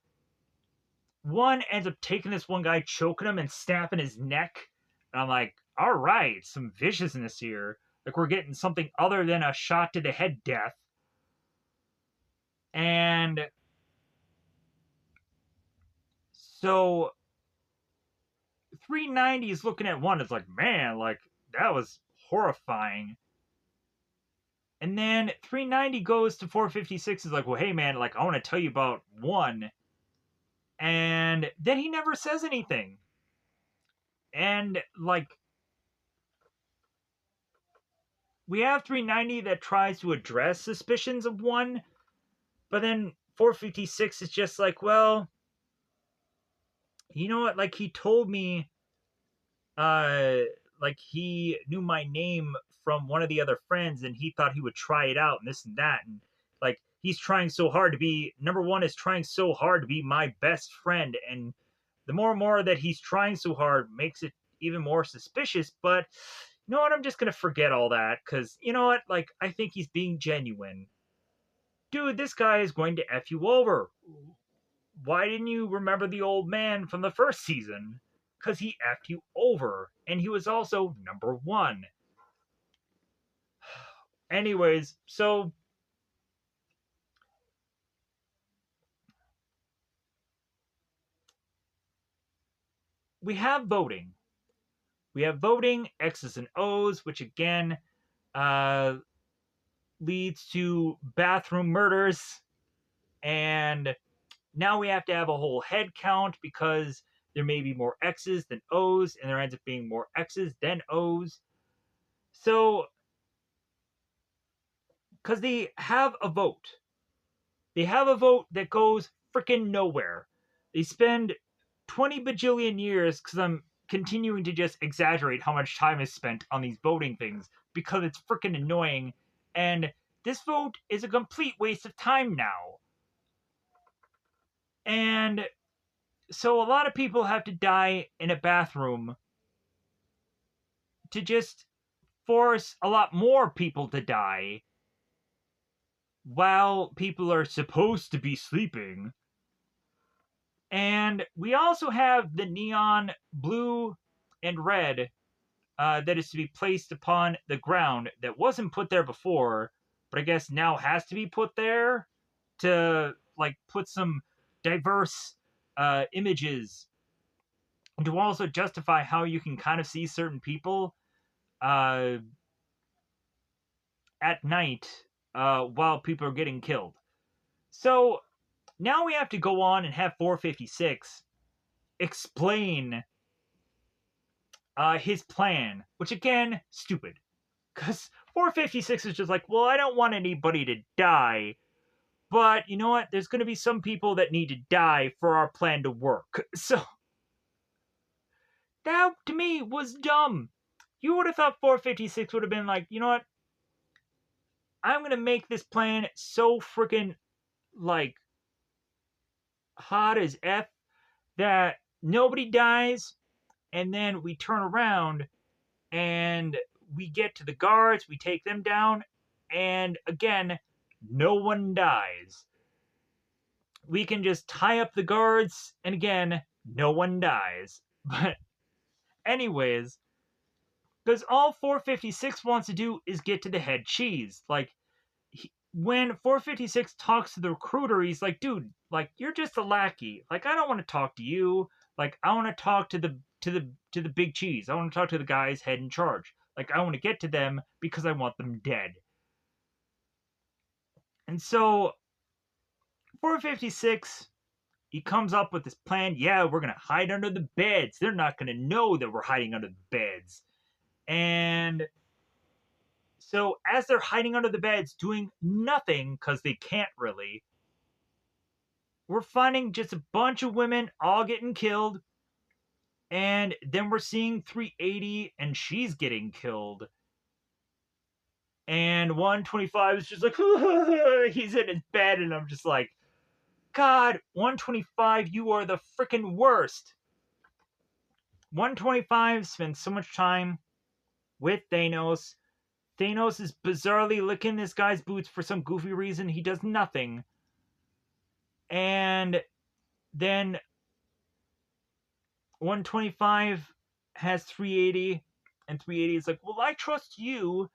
one ends up taking this one guy, choking him, and snapping his neck. And I'm like, "All right, some viciousness here. Like we're getting something other than a shot to the head death." And so 390 is looking at one. It's like, man, like that was horrifying. And then 390 goes to 456. Is like, well, hey, man, like I want to tell you about one. And then he never says anything. And like, we have 390 that tries to address suspicions of one, but then 456 is just like, well, you know what? Like he told me uh like he knew my name from one of the other friends and he thought he would try it out and this and that, and like he's trying so hard to be number one, is trying so hard to be my best friend, and the more and more that he's trying so hard makes it even more suspicious. But you know what, I'm just gonna forget all that because you know what, like I think he's being genuine. Dude, this guy is going to F you over. Why didn't you remember the old man from the first season? Because he effed you over, and he was also number one. Anyways, so we have voting. We have voting, X's and O's, which again uh, leads to bathroom murders. And now we have to have a whole head count because there may be more X's than O's, and there ends up being more X's than O's. So, because they have a vote that goes freaking nowhere. They spend 20 bajillion years, because I'm continuing to just exaggerate how much time is spent on these voting things because it's freaking annoying. And this vote is a complete waste of time now. And so a lot of people have to die in a bathroom to just force a lot more people to die while people are supposed to be sleeping. And we also have the neon blue and red that is to be placed upon the ground that wasn't put there before, but I guess now has to be put there to like put some diverse images and to also justify how you can kind of see certain people uh, at night while people are getting killed. So now we have to go on and have 456 explain his plan, which again, stupid. Because 456 is just like, well, I don't want anybody to die, but you know what? There's going to be some people that need to die for our plan to work. So that to me was dumb. You would have thought 456 would have been like, you know what? I'm going to make this plan so freaking like hot as F that nobody dies, and then we turn around and we get to the guards, we take them down, and again, no one dies. We can just tie up the guards, and again, no one dies. But, anyways, because all 456 wants to do is get to the head cheese. Like, when 456 talks to the recruiter, he's like, dude, like, you're just a lackey. Like, I don't want to talk to you. Like, I want to talk to the big cheese. I want to talk to the guy's head in charge. Like, I want to get to them because I want them dead. And so 456, he comes up with this plan. Yeah, we're going to hide under the beds. They're not going to know that we're hiding under the beds. And so as they're hiding under the beds, doing nothing because they can't really, we're finding just a bunch of women all getting killed. And then we're seeing 380 and she's getting killed. And 125 is just like, he's in his bed. And I'm just like, God, 125, you are the freaking worst. 125 spends so much time with Thanos. Thanos is bizarrely licking this guy's boots for some goofy reason. He does nothing. And then 125 has 380, and 380 is like, well, I trust you.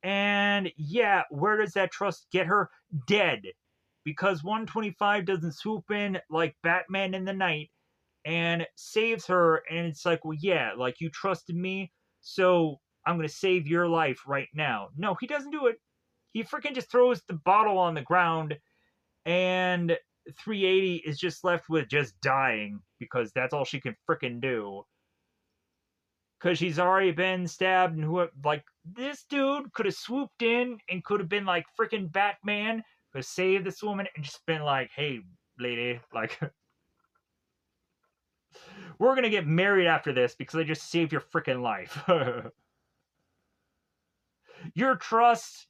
And yeah, where does that trust get her? Dead. Because 125 doesn't swoop in like Batman in the night and saves her. And it's like, well, yeah, like you trusted me, so I'm going to save your life right now. No, he doesn't do it. He freaking just throws the bottle on the ground, and 380 is just left with just dying because that's all she can freaking do. Because she's already been stabbed, and who, like, this dude could have swooped in and could have been like freaking Batman, could have saved this woman and just been like, hey, lady, like, we're gonna get married after this because I just saved your freaking life. Your trust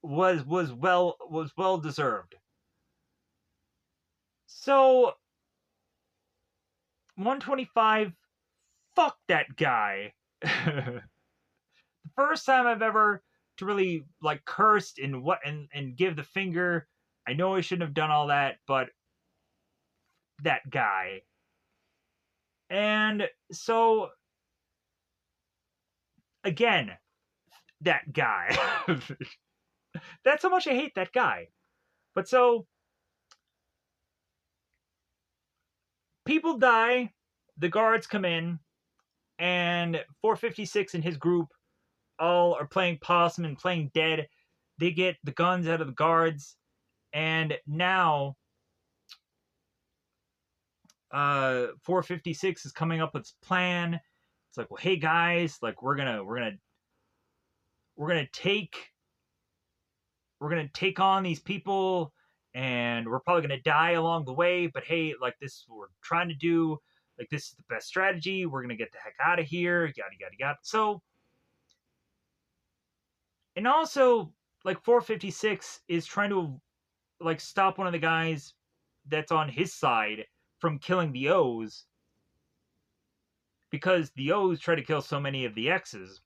was well deserved. So 125, fuck that guy. The first time I've ever to really like cursed and give the finger. I know I shouldn't have done all that, but that guy. And so again, that guy. That's how much I hate that guy. But so people die, the guards come in, and 456 and his group all are playing possum and playing dead. They get the guns out of the guards, and now 456 is coming up with this plan. It's like, well, hey guys, like we're gonna take on these people, and we're probably gonna die along the way. But hey, like this, we're trying to do. Like this is the best strategy. We're gonna get the heck out of here. Yada yada yada. So, and also like 456 is trying to like stop one of the guys that's on his side from killing the O's because the O's try to kill so many of the X's.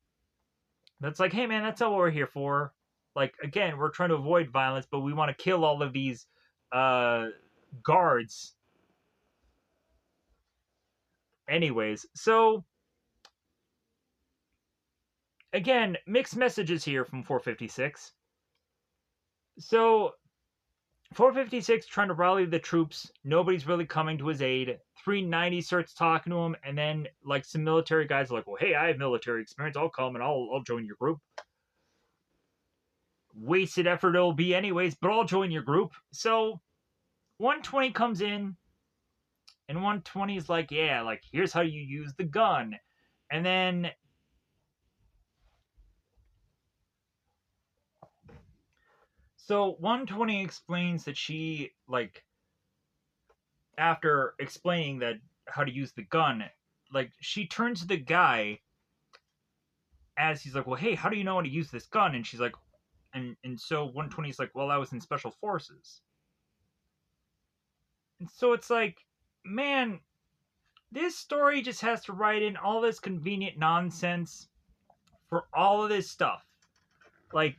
That's like, hey man, that's not what we're here for. Like again, we're trying to avoid violence, but we want to kill all of these guards. Anyways, so again, mixed messages here from 456. So 456 trying to rally the troops. Nobody's really coming to his aid. 390 starts talking to him, and then like some military guys are like, "Well, hey, I have military experience. I'll come and I'll join your group." Wasted effort it'll be anyways, but I'll join your group. So 120 comes in, and 120 is like, "Yeah, like here's how you use the gun," and then so 120 explains that she like after explaining that how to use the gun, like she turns to the guy as he's like, "Well, hey, how do you know how to use this gun?" And she's like, and so 120 is like, "Well, I was in special forces." And so it's like, man, this story just has to write in all this convenient nonsense for all of this stuff. Like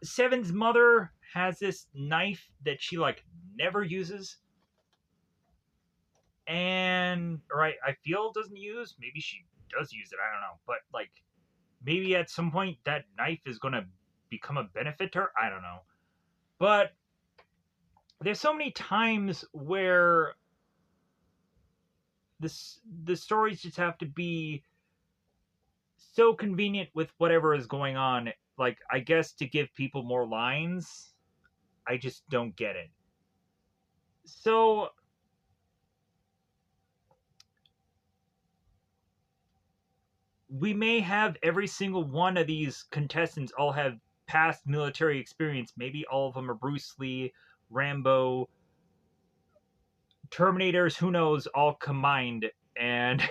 Seven's mother has this knife that she like never uses, and right, I feel doesn't use. Maybe she does use it. I don't know, but like maybe at some point that knife is gonna become a benefit to her. I don't know, but there's so many times where the stories just have to be so convenient with whatever is going on. Like I guess to give people more lines. I just don't get it. So we may have every single one of these contestants all have past military experience. Maybe all of them are Bruce Lee, Rambo, Terminators, who knows, all combined. And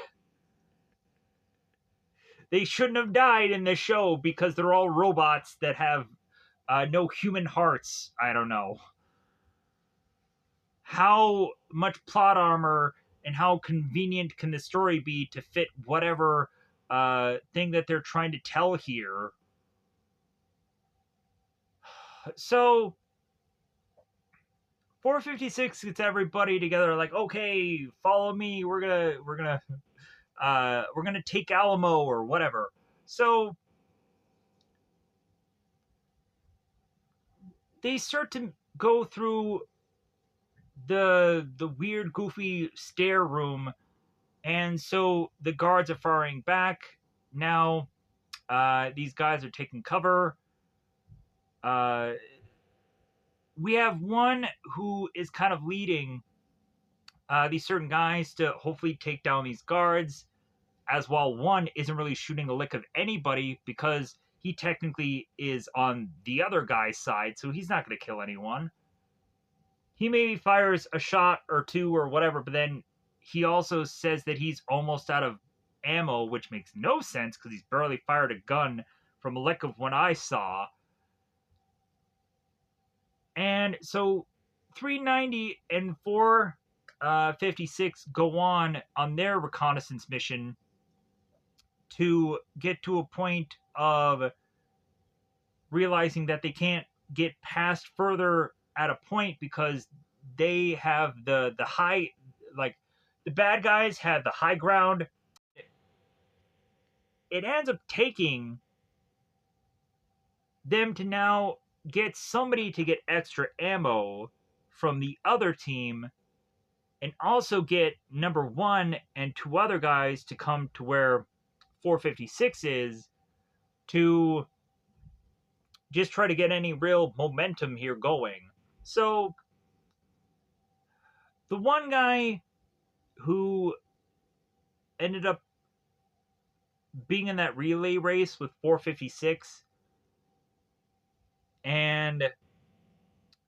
they shouldn't have died in this show because they're all robots that have no human hearts. I don't know. How much plot armor and how convenient can the story be to fit whatever thing that they're trying to tell here? So 456 gets everybody together like, okay, follow me, we're gonna take Alamo or whatever. So they start to go through the weird goofy stair room, and so the guards are firing back now. These guys are taking cover. uh we have one who is kind of leading these certain guys to hopefully take down these guards, as while one isn't really shooting a lick of anybody because he technically is on the other guy's side, so he's not going to kill anyone. He maybe fires a shot or two or whatever, but then he also says that he's almost out of ammo, which makes no sense because he's barely fired a gun from a lick of what I saw. And so 390 and 456 go on their reconnaissance mission to get to a point of realizing that they can't get past further at a point because they have the high, like the bad guys have the high ground. It ends up taking them to now get somebody to get extra ammo from the other team, and also get number one and two other guys to come to where 456 is, to just try to get any real momentum here going. So the one guy who ended up being in that relay race with 456, and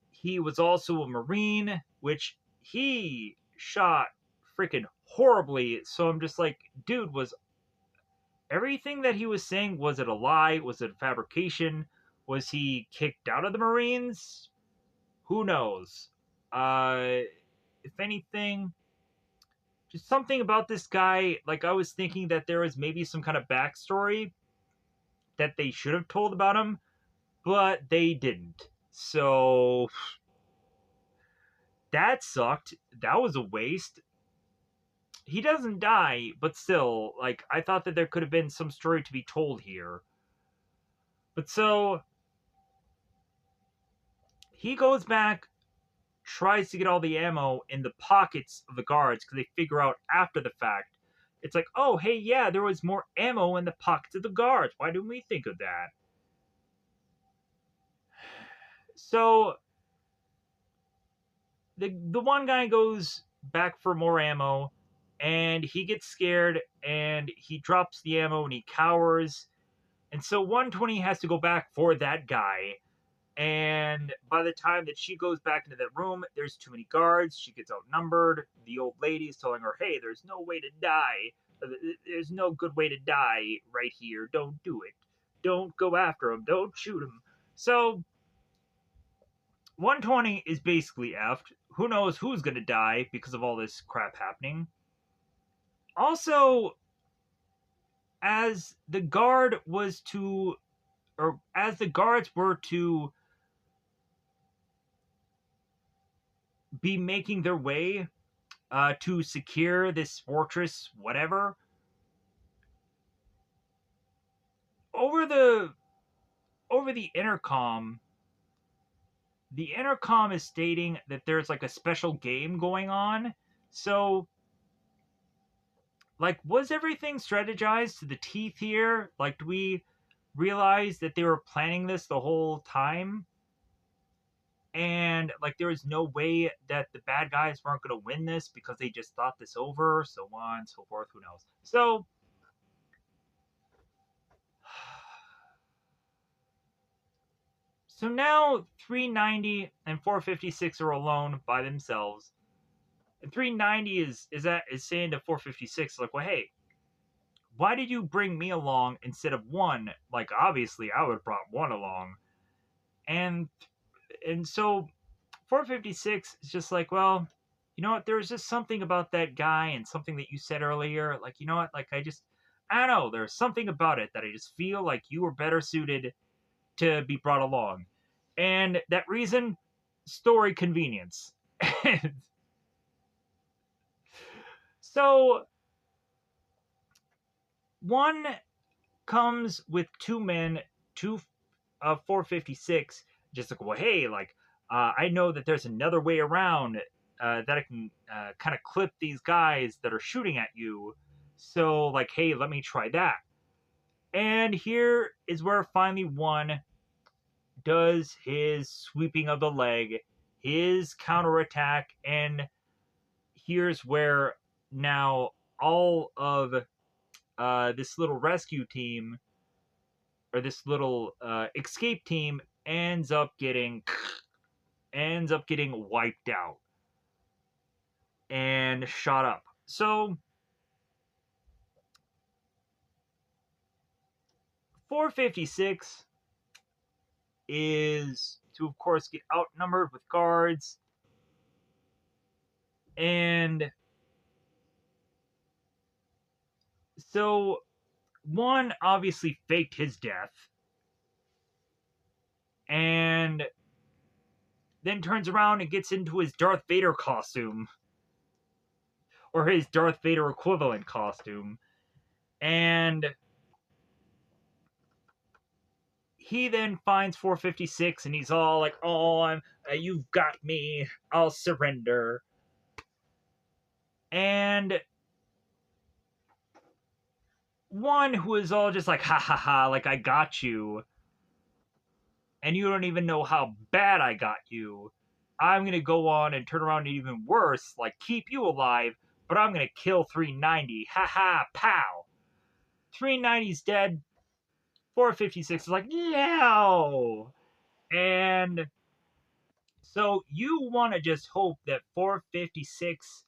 he was also a Marine, which he shot freaking horribly. So I'm just like, dude, was everything that he was saying, was it a lie? Was it a fabrication? Was he kicked out of the Marines? Who knows? If anything, just something about this guy, like I was thinking that there was maybe some kind of backstory that they should have told about him, but they didn't. So that sucked. That was a waste. He doesn't die, but still, like I thought that there could have been some story to be told here. But so he goes back, tries to get all the ammo in the pockets of the guards because they figure out after the fact. It's like, oh, hey, yeah, there was more ammo in the pockets of the guards. Why didn't we think of that? So the one guy goes back for more ammo, and he gets scared, and he drops the ammo, and he cowers. And so 120 has to go back for that guy. And by the time that she goes back into that room, there's too many guards. She gets outnumbered. The old lady is telling her, hey, there's no way to die. There's no good way to die right here. Don't do it. Don't go after him. Don't shoot him. So 120 is basically effed. Who knows who's going to die because of all this crap happening. Also, as the guard was to, or as the guards were to be making their way to secure this fortress, whatever. Over the intercom, the intercom is stating that there's like a special game going on. So, like, was everything strategized to the teeth here? Like, do we realize that they were planning this the whole time? And like, there was no way that the bad guys weren't going to win this because they just thought this over, so on and so forth. Who knows? So now 390 and 456 are alone by themselves. And 390 is saying to 456, like, well, hey, why did you bring me along instead of one? Like, obviously I would have brought one along. And so 456 is just like, well, you know what, there's just something about that guy and something that you said earlier. Like, you know what, like, I don't know, there's something about it that I just feel like you were better suited to be brought along. And that reason, story convenience. So one comes with two men, two 456, just like, well, hey, like, I know that there's another way around that I can kind of clip these guys that are shooting at you. So, like, hey, let me try that. And here is where finally one does his sweeping of the leg, his counterattack, and here's where now all of this little rescue team or this little escape team ends up getting wiped out and shot up. So 456 is to, of course, get outnumbered with guards, and so one obviously faked his death and then turns around and gets into his Darth Vader costume, or his Darth Vader equivalent costume, and he then finds 456 and he's all like, oh, you've got me, I'll surrender. And one who is all just like, ha ha ha, like, I got you, and you don't even know how bad I got you. I'm gonna go on and turn around and even worse, like, keep you alive, but I'm gonna kill 390. Ha ha, pow. 390's dead. 456 is like, no. And so you want to just hope that 456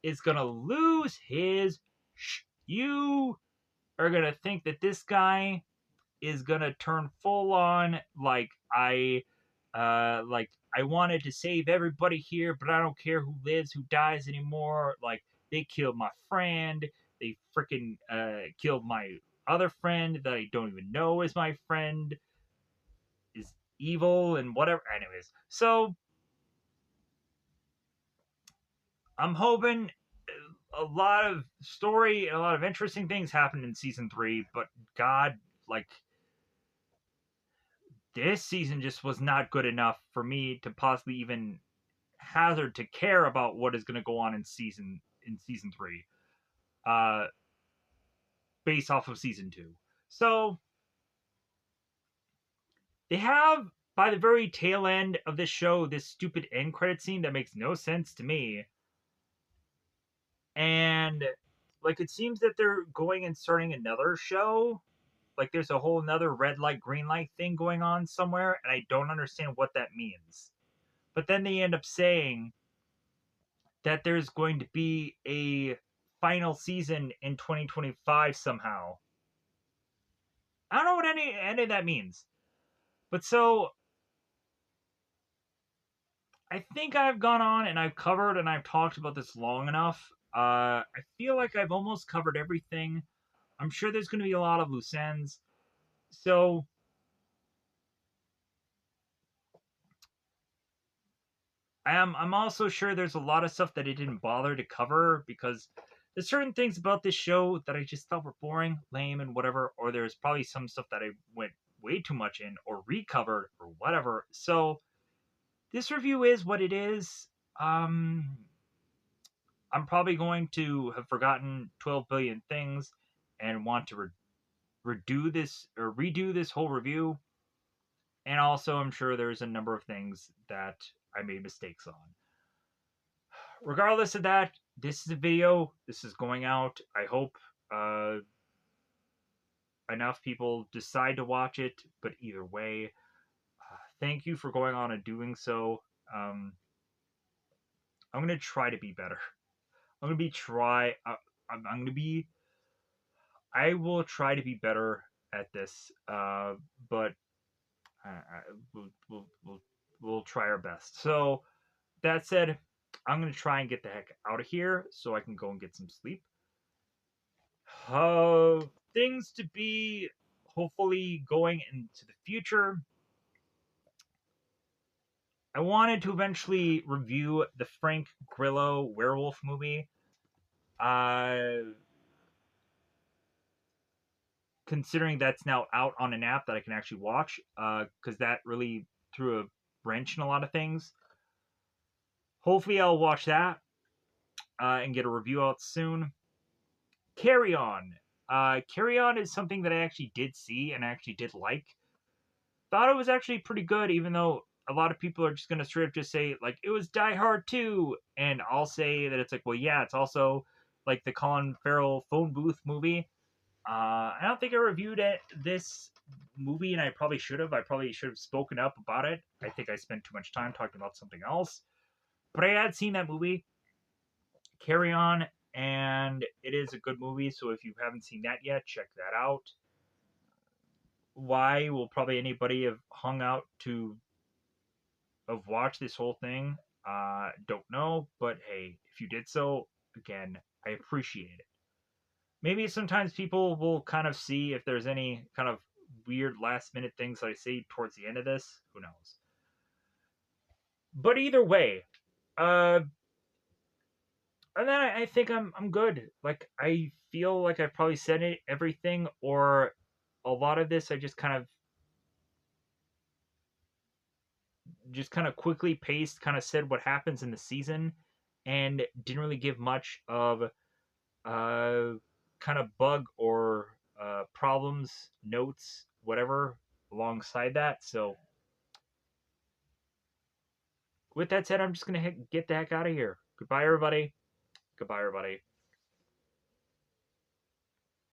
is gonna lose his you are gonna think that this guy is gonna turn full on like I wanted to save everybody here, but I don't care who lives, who dies anymore. Like, they killed my friend, they freaking killed my other friend that I don't even know is my friend, is evil and whatever. Anyways, so I'm hoping a lot of story, a lot of interesting things happened in season 3, but God, like, this season just was not good enough for me to possibly even hazard to care about what is going to go on in season 3, uh, based off of season 2. So they have, by the very tail end of this show, this stupid end credit scene that makes no sense to me. And like it seems that they're going and starting another show. Like there's a whole another red light, green light thing going on somewhere, and I don't understand what that means. But then they end up saying that there's going to be a final season in 2025 somehow. I don't know what any of that means. But so I think I've gone on and I've covered and I've talked about this long enough. I feel like I've almost covered everything. I'm sure there's going to be a lot of loose ends. So I'm also sure there's a lot of stuff that I didn't bother to cover because there's certain things about this show that I just thought were boring, lame, and whatever. Or there's probably some stuff that I went way too much in or recovered or whatever. So this review is what it is. Um, I'm probably going to have forgotten 12 billion things and want to redo this whole review. And also, I'm sure there's a number of things that I made mistakes on. Regardless of that, this is a video. This is going out. I hope uh, enough people decide to watch it. But either way, thank you for going on and doing so. I'm gonna try to be better. I'm gonna be try. I'm gonna be. I will try to be better at this. But we'll try our best. So that said, I'm gonna try and get the heck out of here so I can go and get some sleep. Things to be hopefully going into the future. I wanted to eventually review the Frank Grillo werewolf movie. Uh, Considering that's now out on an app that I can actually watch, because that really threw a wrench in a lot of things. Hopefully, I'll watch that and get a review out soon. Carry On. Carry On is something that I actually did see and I actually did like. Thought it was actually pretty good, even though a lot of people are just gonna straight up just say like it was Die Hard 2, and I'll say that it's like, well, yeah, it's also like the Colin Farrell phone booth movie. I don't think I reviewed this movie, and I probably should have. I probably should have spoken up about it. I think I spent too much time talking about something else, but I had seen that movie, Carry On, and it is a good movie. So if you haven't seen that yet, check that out. Why will probably anybody have hung out to have watched this whole thing? Don't know, but hey, if you did so, again, I appreciate it. Maybe sometimes people will kind of see if there's any kind of weird last minute things I say towards the end of this. Who knows? But either way, uh, and then I think I'm good. Like I feel like I've probably said everything, or a lot of this I just kind of quickly paced, kind of said what happens in the season, and didn't really give much of uh kind of bug or problems, notes, whatever alongside that. So with that said, I'm just gonna get the heck out of here. Goodbye, everybody. Goodbye, everybody.